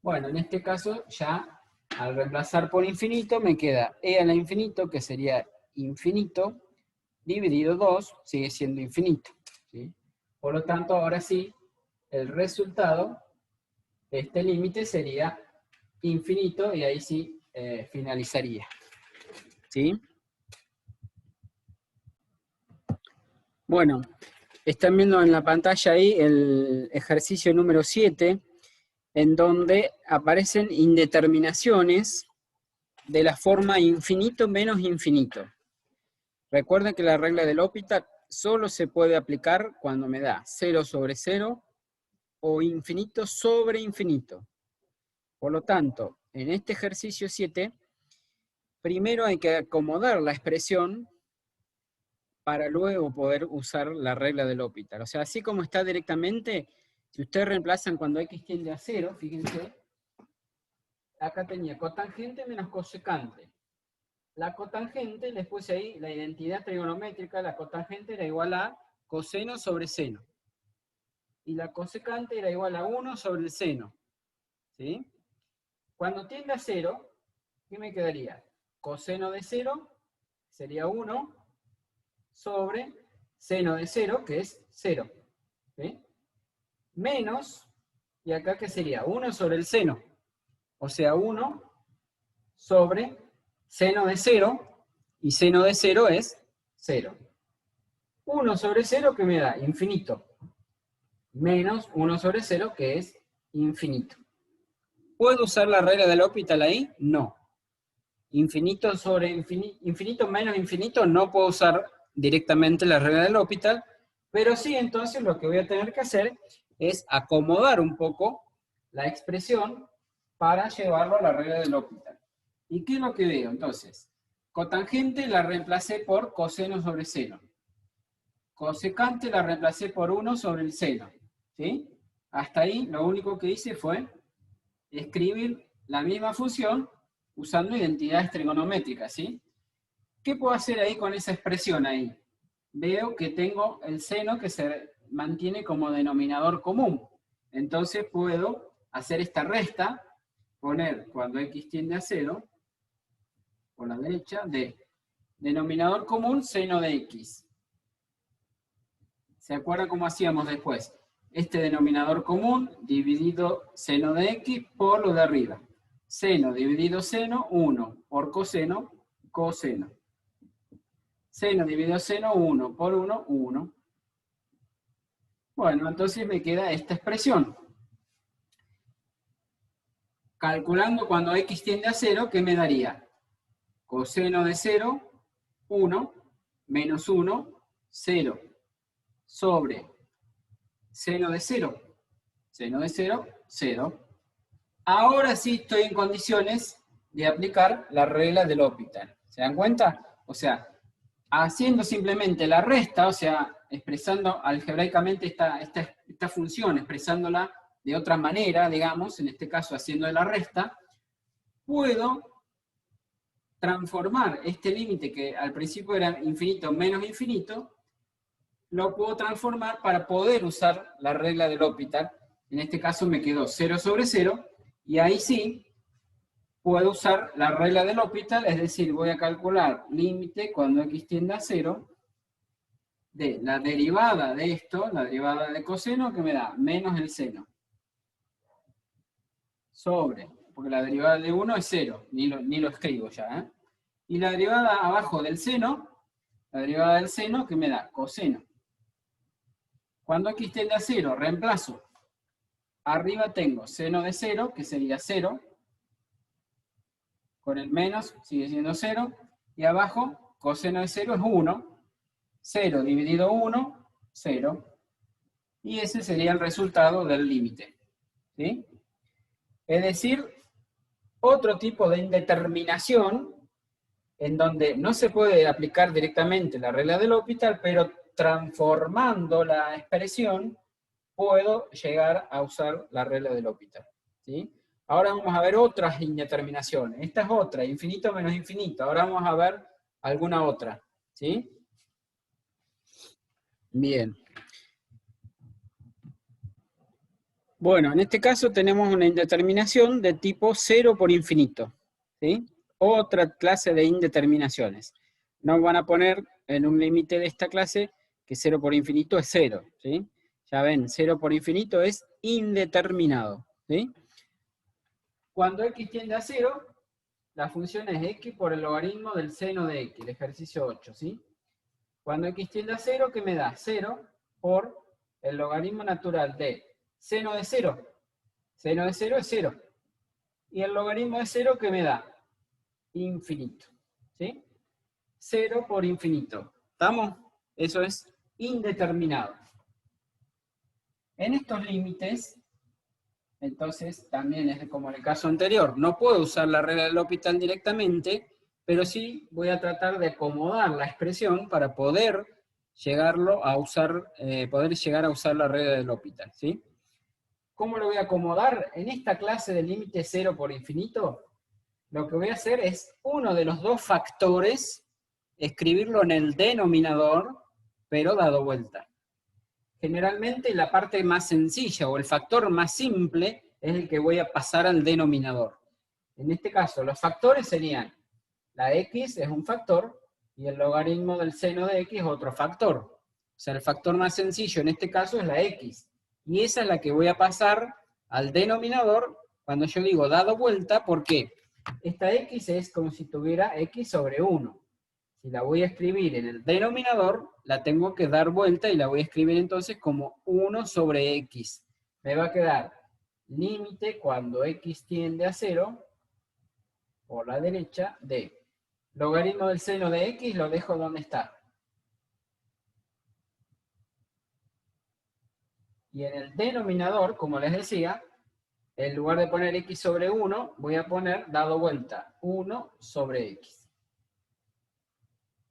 Bueno, en este caso ya al reemplazar por infinito me queda e a la infinito, que sería infinito, dividido 2, sigue siendo infinito, ¿sí? Por lo tanto, ahora sí, el resultado de este límite sería infinito, y ahí sí finalizaría. ¿Sí? Bueno, están viendo en la pantalla ahí el ejercicio número 7, en donde aparecen indeterminaciones de la forma infinito menos infinito. Recuerden que la regla del L'Hopital solo se puede aplicar cuando me da 0 sobre 0 o infinito sobre infinito. Por lo tanto, en este ejercicio 7, primero hay que acomodar la expresión para luego poder usar la regla del L'Hopital. O sea, así como está directamente, si ustedes reemplazan cuando x tiende a 0, fíjense, acá tenía cotangente menos cosecante. La cotangente, les puse ahí la identidad trigonométrica, la cotangente era igual a coseno sobre seno. Y la cosecante era igual a 1 sobre el seno. ¿Sí? Cuando tiende a 0, ¿qué me quedaría? Coseno de 0 sería 1 sobre seno de 0, que es 0. ¿Sí? Menos, y acá ¿qué sería? 1 sobre el seno. O sea, 1 sobre seno de 0, y seno de 0 es 0. 1 sobre 0, ¿qué me da? Infinito. Menos 1 sobre 0, que es infinito. ¿Puedo usar la regla del L'Hopital ahí? No. Infinito sobre infinito menos infinito, no puedo usar directamente la regla del L'Hopital, pero sí, entonces lo que voy a tener que hacer es acomodar un poco la expresión para llevarlo a la regla del L'Hopital. ¿Y qué es lo que veo? Entonces, cotangente la reemplacé por coseno sobre seno. Cosecante la reemplacé por 1 sobre el seno. ¿Sí? Hasta ahí lo único que hice fue escribir la misma función usando identidades trigonométricas, ¿sí? ¿Qué puedo hacer ahí con esa expresión ahí? Veo que tengo el seno que se mantiene como denominador común. Entonces puedo hacer esta resta, poner cuando x tiende a 0, por la derecha, de denominador común seno de x. ¿Se acuerdan cómo hacíamos después? Este denominador común dividido seno de x por lo de arriba. Seno dividido seno, 1 por coseno, coseno. Seno dividido seno, 1 por 1, 1. Bueno, entonces me queda esta expresión. Calculando cuando x tiende a 0, ¿qué me daría? Coseno de 0, 1, menos 1, 0. sobre seno de 0. Seno de 0, 0. Ahora sí estoy en condiciones de aplicar la regla del L'Hopital. ¿Se dan cuenta? O sea, haciendo simplemente la resta, o sea, expresando algebraicamente esta función, expresándola de otra manera, digamos, en este caso haciendo de la resta, puedo transformar este límite que al principio era infinito menos infinito, lo puedo transformar para poder usar la regla del L'Hopital. En este caso me quedó 0 sobre 0, y ahí sí puedo usar la regla del L'Hopital, es decir, voy a calcular límite cuando x tiende a 0, de la derivada de esto, la derivada de coseno, que me da menos el seno, sobre, porque la derivada de 1 es 0, ni lo escribo ya, ¿eh? Y la derivada abajo del seno, la derivada del seno, que me da coseno. Cuando x tiende a 0, reemplazo. Arriba tengo seno de 0, que sería 0, con el menos sigue siendo 0, y abajo coseno de 0 es 1, 0 dividido 1, 0, y ese sería el resultado del límite, ¿sí? Es decir, otro tipo de indeterminación en donde no se puede aplicar directamente la regla del L'Hopital, pero transformando la expresión puedo llegar a usar la regla del L'Hopital, ¿sí? Ahora vamos a ver otras indeterminaciones. Esta es otra, infinito menos infinito. Ahora vamos a ver alguna otra, ¿sí? Bien. Bueno, en este caso tenemos una indeterminación de tipo 0 por infinito, ¿sí? Otra clase de indeterminaciones. Nos van a poner en un límite de esta clase que 0 por infinito es 0, ¿sí? Ya ven, 0 por infinito es indeterminado, ¿sí? Cuando x tiende a 0, la función es x por el logaritmo del seno de x, el ejercicio 8, ¿sí? Cuando x tiende a 0, ¿qué me da? 0 por el logaritmo natural de seno de 0. Seno de 0 es 0. Y el logaritmo de 0, ¿qué me da? Infinito, ¿sí? 0 por infinito. ¿Estamos? Eso es indeterminado. En estos límites, entonces, también es como en el caso anterior, no puedo usar la regla del L'Hopital directamente, pero sí voy a tratar de acomodar la expresión para poder llegarlo a usar, poder llegar a usar la regla del L'Hopital, ¿sí? ¿Cómo lo voy a acomodar? En esta clase de límite 0 por infinito, lo que voy a hacer es uno de los dos factores, escribirlo en el denominador, pero dado vuelta. Generalmente la parte más sencilla o el factor más simple es el que voy a pasar al denominador. En este caso, los factores serían, la x es un factor y el logaritmo del seno de x es otro factor. O sea, el factor más sencillo en este caso es la x. Y esa es la que voy a pasar al denominador cuando yo digo dado vuelta, porque esta x es como si tuviera x sobre 1. Si la voy a escribir en el denominador, la tengo que dar vuelta y la voy a escribir entonces como 1 sobre x. Me va a quedar límite cuando x tiende a 0, por la derecha, de logaritmo del seno de x, lo dejo donde está. Y en el denominador, como les decía, en lugar de poner x sobre 1, voy a poner dado vuelta 1 sobre x.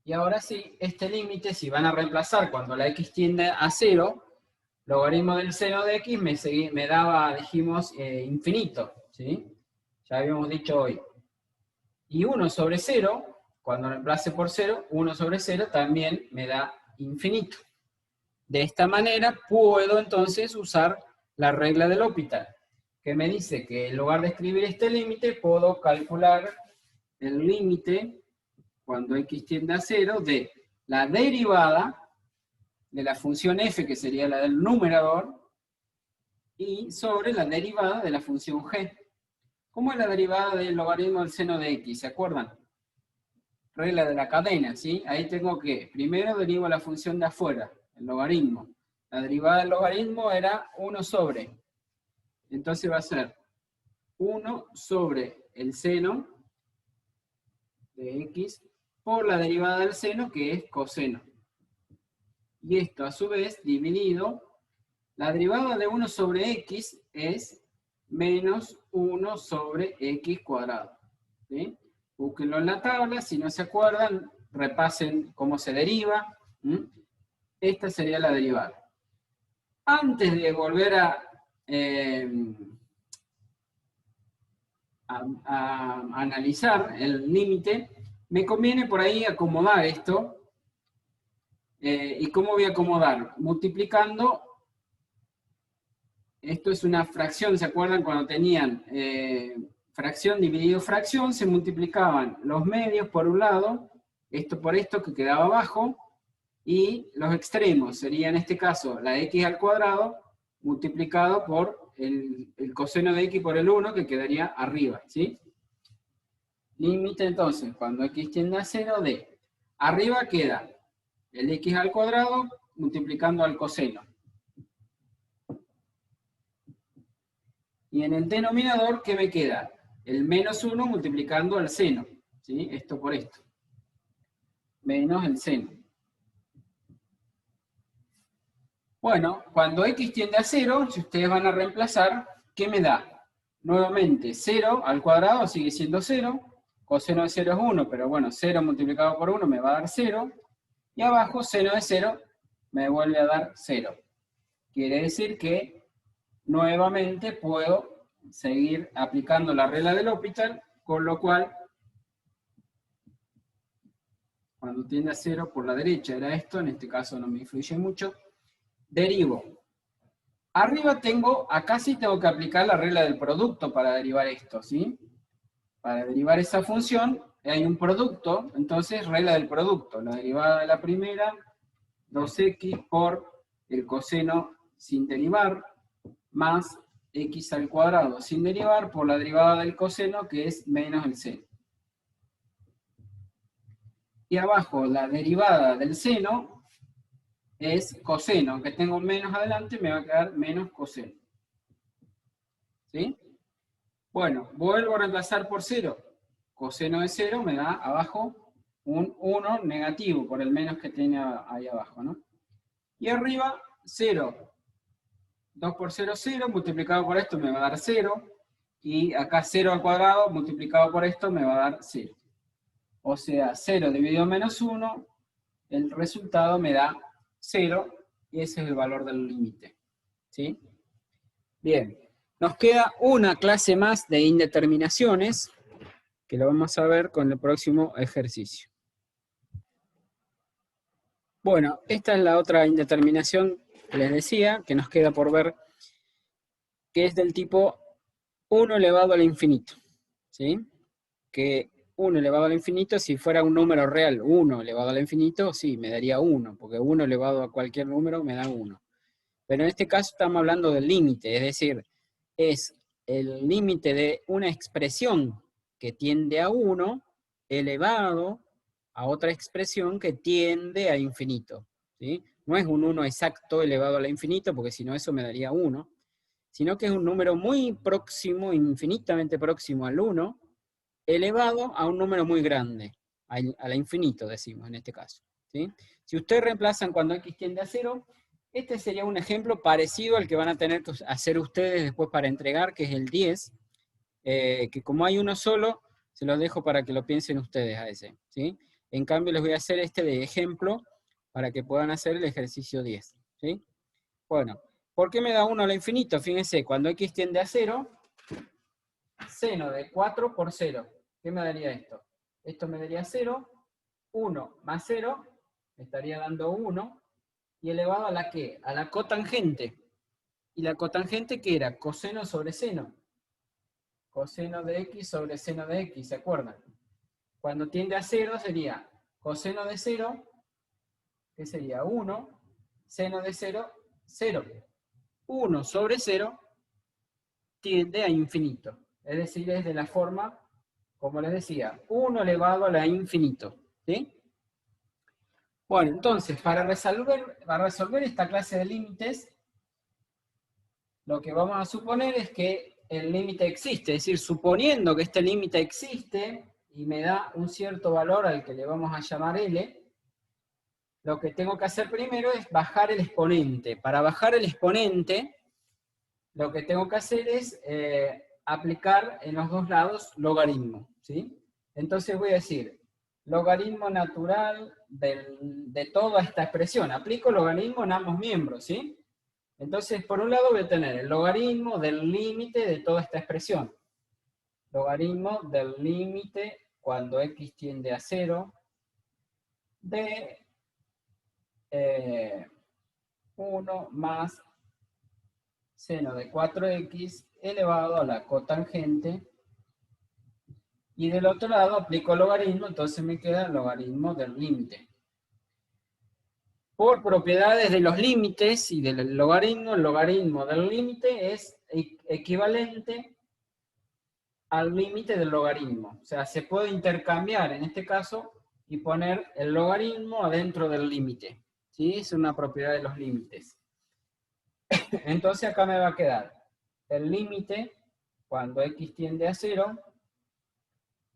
Y ahora sí, este límite, si van a reemplazar cuando la x tiende a 0, logaritmo del seno de x me daba, dijimos, infinito, ¿sí? Ya habíamos dicho hoy. Y 1 sobre 0, cuando reemplace por 0, 1 sobre 0 también me da infinito. De esta manera puedo entonces usar la regla del L'Hopital, que me dice que en lugar de escribir este límite, puedo calcular el límite cuando x tiende a 0 de la derivada de la función f, que sería la del numerador, y sobre la derivada de la función g. ¿Cómo es la derivada del logaritmo del seno de x? ¿Se acuerdan? Regla de la cadena, ¿sí? Ahí tengo que, primero derivo la función de afuera, el logaritmo. La derivada del logaritmo era 1 sobre. Entonces va a ser 1 sobre el seno de x por la derivada del seno, que es coseno. Y esto a su vez dividido, la derivada de 1 sobre x es menos 1 sobre x cuadrado. ¿Sí? Búsquenlo en la tabla, si no se acuerdan, repasen cómo se deriva. Esta sería la derivada. Antes de volver a analizar el límite, me conviene por ahí acomodar esto. ¿Y cómo voy a acomodar? Multiplicando. Esto es una fracción, ¿se acuerdan? Cuando tenían fracción dividido fracción, se multiplicaban los medios por un lado, esto por esto que quedaba abajo, y los extremos sería en este caso la x al cuadrado multiplicado por el coseno de x por el 1 que quedaría arriba, ¿sí? Límite entonces, cuando x tiende a 0, de arriba queda el x al cuadrado multiplicando al coseno. Y en el denominador, ¿qué me queda? El menos 1 multiplicando al seno, ¿sí? Esto por esto. Menos el seno. Bueno, cuando x tiende a 0, si ustedes van a reemplazar, ¿qué me da? Nuevamente, 0 al cuadrado sigue siendo 0. Coseno de 0 es 1, pero bueno, 0 multiplicado por 1 me va a dar 0. Y abajo, seno de 0 me vuelve a dar 0. Quiere decir que nuevamente puedo seguir aplicando la regla del L'Hopital, con lo cual, cuando tiende a 0 por la derecha era esto, en este caso no me influye mucho, derivo. Arriba tengo, acá sí tengo que aplicar la regla del producto para derivar esto, ¿sí? Para derivar esa función hay un producto, entonces regla del producto. La derivada de la primera, 2x por el coseno sin derivar, más x al cuadrado sin derivar por la derivada del coseno, que es menos el seno. Y abajo la derivada del seno es coseno, aunque tengo menos adelante, me va a quedar menos coseno. ¿Sí? Bueno, vuelvo a reemplazar por 0. Coseno de 0 me da abajo un 1 negativo, por el menos que tiene ahí abajo, ¿no? Y arriba, 0. 2 por 0, 0, multiplicado por esto me va a dar 0. Y acá 0 al cuadrado, multiplicado por esto, me va a dar 0. O sea, 0 dividido menos 1, el resultado me da 0, y ese es el valor del límite. ¿Sí? Bien, nos queda una clase más de indeterminaciones, que lo vamos a ver con el próximo ejercicio. Bueno, esta es la otra indeterminación que les decía, que nos queda por ver, que es del tipo 1 elevado al infinito. ¿Sí? Que 1 elevado al infinito, si fuera un número real, 1 elevado al infinito, sí, me daría 1, porque 1 elevado a cualquier número me da 1. Pero en este caso estamos hablando del límite, es decir, es el límite de una expresión que tiende a 1 elevado a otra expresión que tiende a infinito. ¿Sí? No es un 1 exacto elevado al infinito, porque si no eso me daría 1, sino que es un número muy próximo, infinitamente próximo al 1, elevado a un número muy grande, al infinito decimos en este caso. ¿Sí? Si ustedes reemplazan cuando x tiende a 0, este sería un ejemplo parecido al que van a tener que hacer ustedes después para entregar, que es el 10, que como hay uno solo, se los dejo para que lo piensen ustedes a ese. ¿Sí? En cambio les voy a hacer este de ejemplo para que puedan hacer el ejercicio 10. ¿Sí? Bueno, ¿por qué me da 1 al infinito? Fíjense, cuando x tiende a 0, seno de 4 por 0. ¿Qué me daría esto? Esto me daría 0, 1 más 0, me estaría dando 1, y elevado a la ¿qué? A la cotangente. ¿Y la cotangente qué era? Coseno sobre seno. Coseno de x sobre seno de x, ¿se acuerdan? Cuando tiende a 0 sería coseno de 0, que sería 1, seno de 0, 0. 1 sobre 0 tiende a infinito. Es decir, es de la forma, como les decía, 1 elevado a la infinito. ¿Sí? Bueno, entonces, para resolver esta clase de límites, lo que vamos a suponer es que el límite existe. Es decir, suponiendo que este límite existe y me da un cierto valor al que le vamos a llamar L, lo que tengo que hacer primero es bajar el exponente. Para bajar el exponente, lo que tengo que hacer es aplicar en los dos lados logaritmo, ¿sí? Entonces voy a decir, logaritmo natural de toda esta expresión. Aplico logaritmo en ambos miembros, ¿sí? Entonces, por un lado voy a tener el logaritmo del límite de toda esta expresión. Logaritmo del límite cuando x tiende a 0 de 1 más seno de 4x elevado a la cotangente. Y del otro lado aplico logaritmo, entonces me queda el logaritmo del límite. Por propiedades de los límites y del logaritmo, el logaritmo del límite es equivalente al límite del logaritmo. O sea, se puede intercambiar en este caso y poner el logaritmo adentro del límite. ¿Sí? Es una propiedad de los límites. Entonces acá me va a quedar el límite cuando x tiende a 0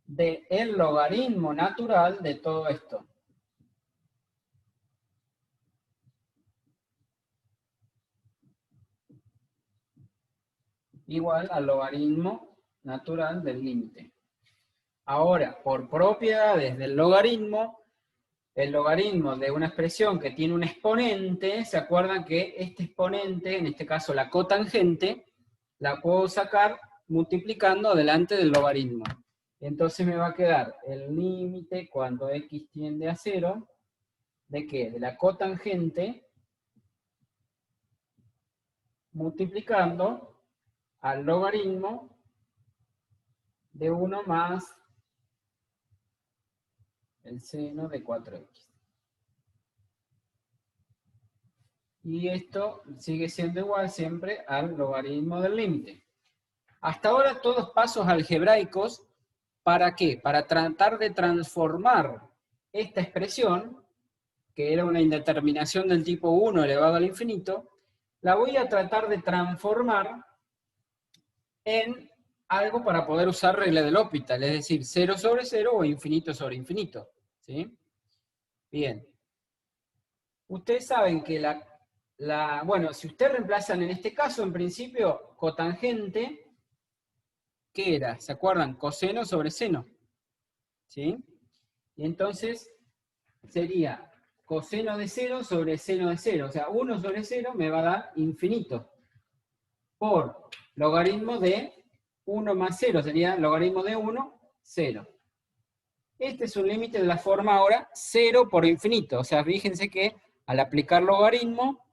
de el logaritmo natural de todo esto. Igual al logaritmo natural del límite. Ahora, por propiedades del logaritmo, el logaritmo de una expresión que tiene un exponente, ¿se acuerdan que este exponente, en este caso la cotangente, la puedo sacar multiplicando delante del logaritmo? Entonces me va a quedar el límite cuando x tiende a 0, ¿de qué? De la cotangente multiplicando al logaritmo de 1 más el seno de 4x. Y esto sigue siendo igual siempre al logaritmo del límite. Hasta ahora todos pasos algebraicos, ¿para qué? Para tratar de transformar esta expresión, que era una indeterminación del tipo 1 elevado al infinito, la voy a tratar de transformar en algo para poder usar regla de L'Hopital, es decir, 0 sobre 0 o infinito sobre infinito. ¿Sí? Bien. Ustedes saben que bueno, si ustedes reemplazan en este caso, en principio, cotangente, ¿qué era? ¿Se acuerdan? Coseno sobre seno. ¿Sí? Y entonces sería coseno de 0 sobre seno de 0. O sea, 1 sobre 0 me va a dar infinito. Por logaritmo de 1 más 0, sería logaritmo de 1, 0. Este es un límite de la forma ahora 0 por infinito. O sea, fíjense que al aplicar logaritmo,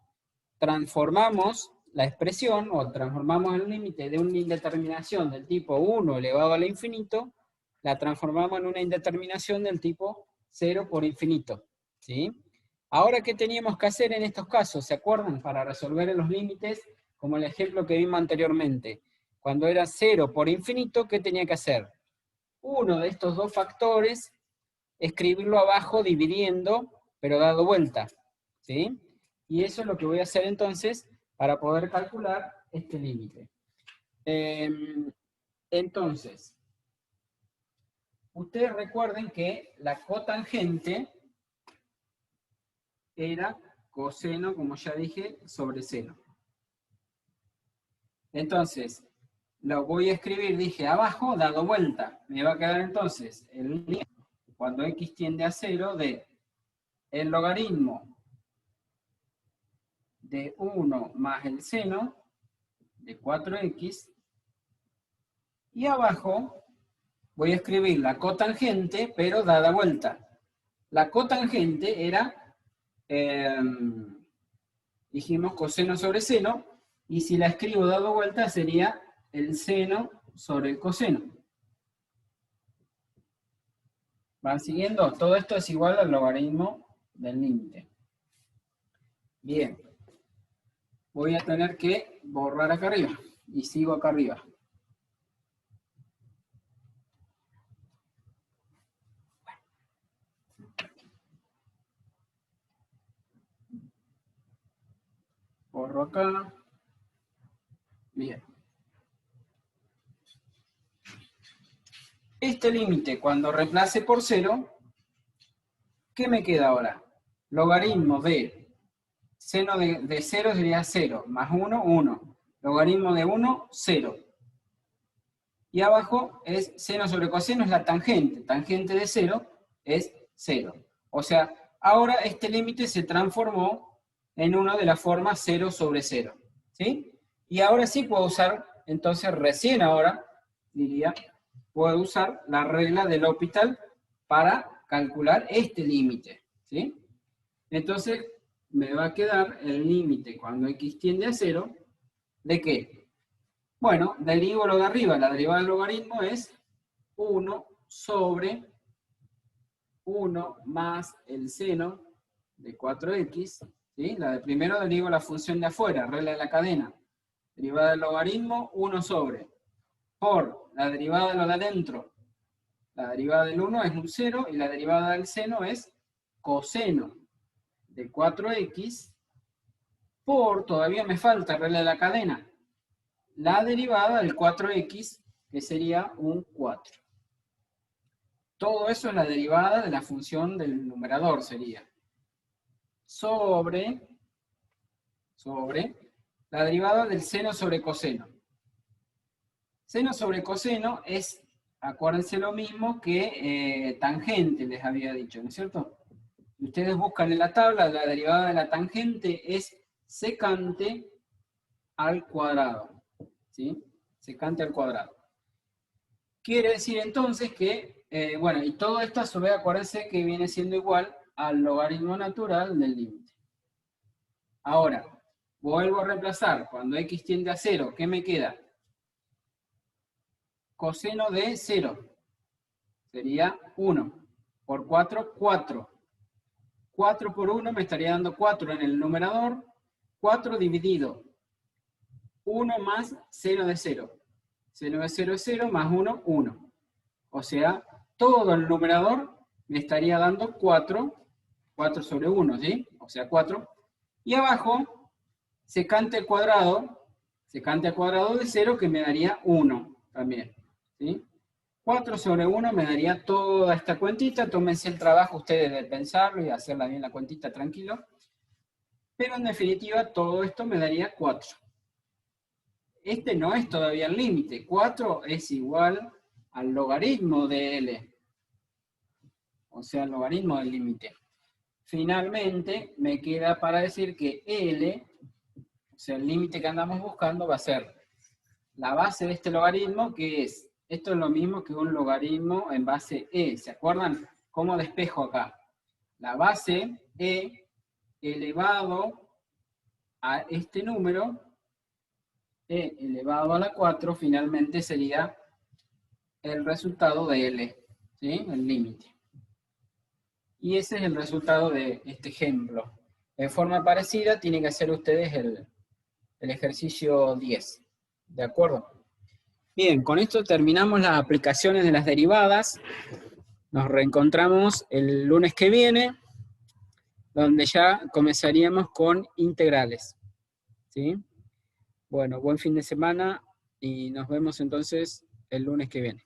transformamos la expresión, o transformamos el límite de una indeterminación del tipo 1 elevado al infinito, la transformamos en una indeterminación del tipo 0 por infinito. ¿Sí? Ahora, ¿qué teníamos que hacer en estos casos? ¿Se acuerdan? Para resolver los límites, como el ejemplo que vimos anteriormente. Cuando era 0 por infinito, ¿qué tenía que hacer? Uno de estos dos factores, escribirlo abajo dividiendo, pero dado vuelta. ¿Sí? Y eso es lo que voy a hacer entonces para poder calcular este límite. Entonces, ustedes recuerden que la cotangente era coseno, como ya dije, sobre seno. Entonces, lo voy a escribir, dije, abajo, dado vuelta. Me va a quedar entonces el límite cuando x tiende a 0 de el logaritmo de 1 más el seno de 4x, y abajo voy a escribir la cotangente, pero dada vuelta. La cotangente era, dijimos, coseno sobre seno, y si la escribo dado vuelta sería el seno sobre el coseno. ¿Van siguiendo? Todo esto es igual al logaritmo del límite. Bien. Voy a tener que borrar acá arriba, y sigo acá arriba. Borro acá. Bien. Este límite, cuando reemplace por 0, ¿qué me queda ahora? logaritmo de seno de 0 sería 0, más 1, 1. Logaritmo de 1, 0. Y abajo es seno sobre coseno, es la tangente. Tangente de 0 es 0. O sea, ahora este límite se transformó en uno de la forma 0 sobre 0. ¿Sí? Y ahora sí puedo usar, entonces recién ahora, diría, puedo usar la regla del L'Hopital para calcular este límite. ¿Sí? Entonces me va a quedar el límite cuando x tiende a 0, ¿de qué? Bueno, derivo lo de arriba, la derivada del logaritmo es 1 sobre 1 más el seno de 4x, ¿sí? La de primero derivo la función de afuera, regla de la cadena. Derivada del logaritmo, 1 sobre, por la derivada de lo de adentro. La derivada del 1 es un 0 y la derivada del seno es coseno de 4x por, todavía me falta, regla de la cadena, la derivada del 4x, que sería un 4. Todo eso es la derivada de la función del numerador, sería. Sobre la derivada del seno sobre coseno. Seno sobre coseno es, acuérdense lo mismo que tangente, les había dicho, ¿no es cierto? Si ustedes buscan en la tabla, la derivada de la tangente es secante al cuadrado. ¿Sí? Secante al cuadrado. Quiere decir entonces que, bueno, y todo esto a su vez, acuérdense que viene siendo igual al logaritmo natural del límite. Ahora, vuelvo a reemplazar, cuando x tiende a 0, ¿qué me queda? Coseno de 0 sería 1. Por 4, 4. 4 por 1 me estaría dando 4 en el numerador. 4 dividido 1 más seno de 0. Seno de 0 es 0, más 1, 1. O sea, todo el numerador me estaría dando 4. 4 sobre 1, ¿sí? O sea, 4. Y abajo, secante al cuadrado de 0, que me daría 1 también, ¿sí? 4 sobre 1 me daría toda esta cuentita. Tómense el trabajo ustedes de pensarlo y hacerla bien la cuentita tranquilo. Pero en definitiva, todo esto me daría 4. Este no es todavía el límite. 4 es igual al logaritmo de L. O sea, el logaritmo del límite. Finalmente, me queda para decir que L, o sea, el límite que andamos buscando, va a ser la base de este logaritmo, que es, esto es lo mismo que un logaritmo en base E. ¿Se acuerdan cómo despejo acá? La base E elevado a este número, E elevado a la 4, finalmente sería el resultado de L, ¿sí? El límite. Y ese es el resultado de este ejemplo. De forma parecida, tienen que hacer ustedes el ejercicio 10. ¿De acuerdo? Bien, con esto terminamos las aplicaciones de las derivadas. Nos reencontramos el lunes que viene, donde ya comenzaríamos con integrales. ¿Sí? Bueno, buen fin de semana y nos vemos entonces el lunes que viene.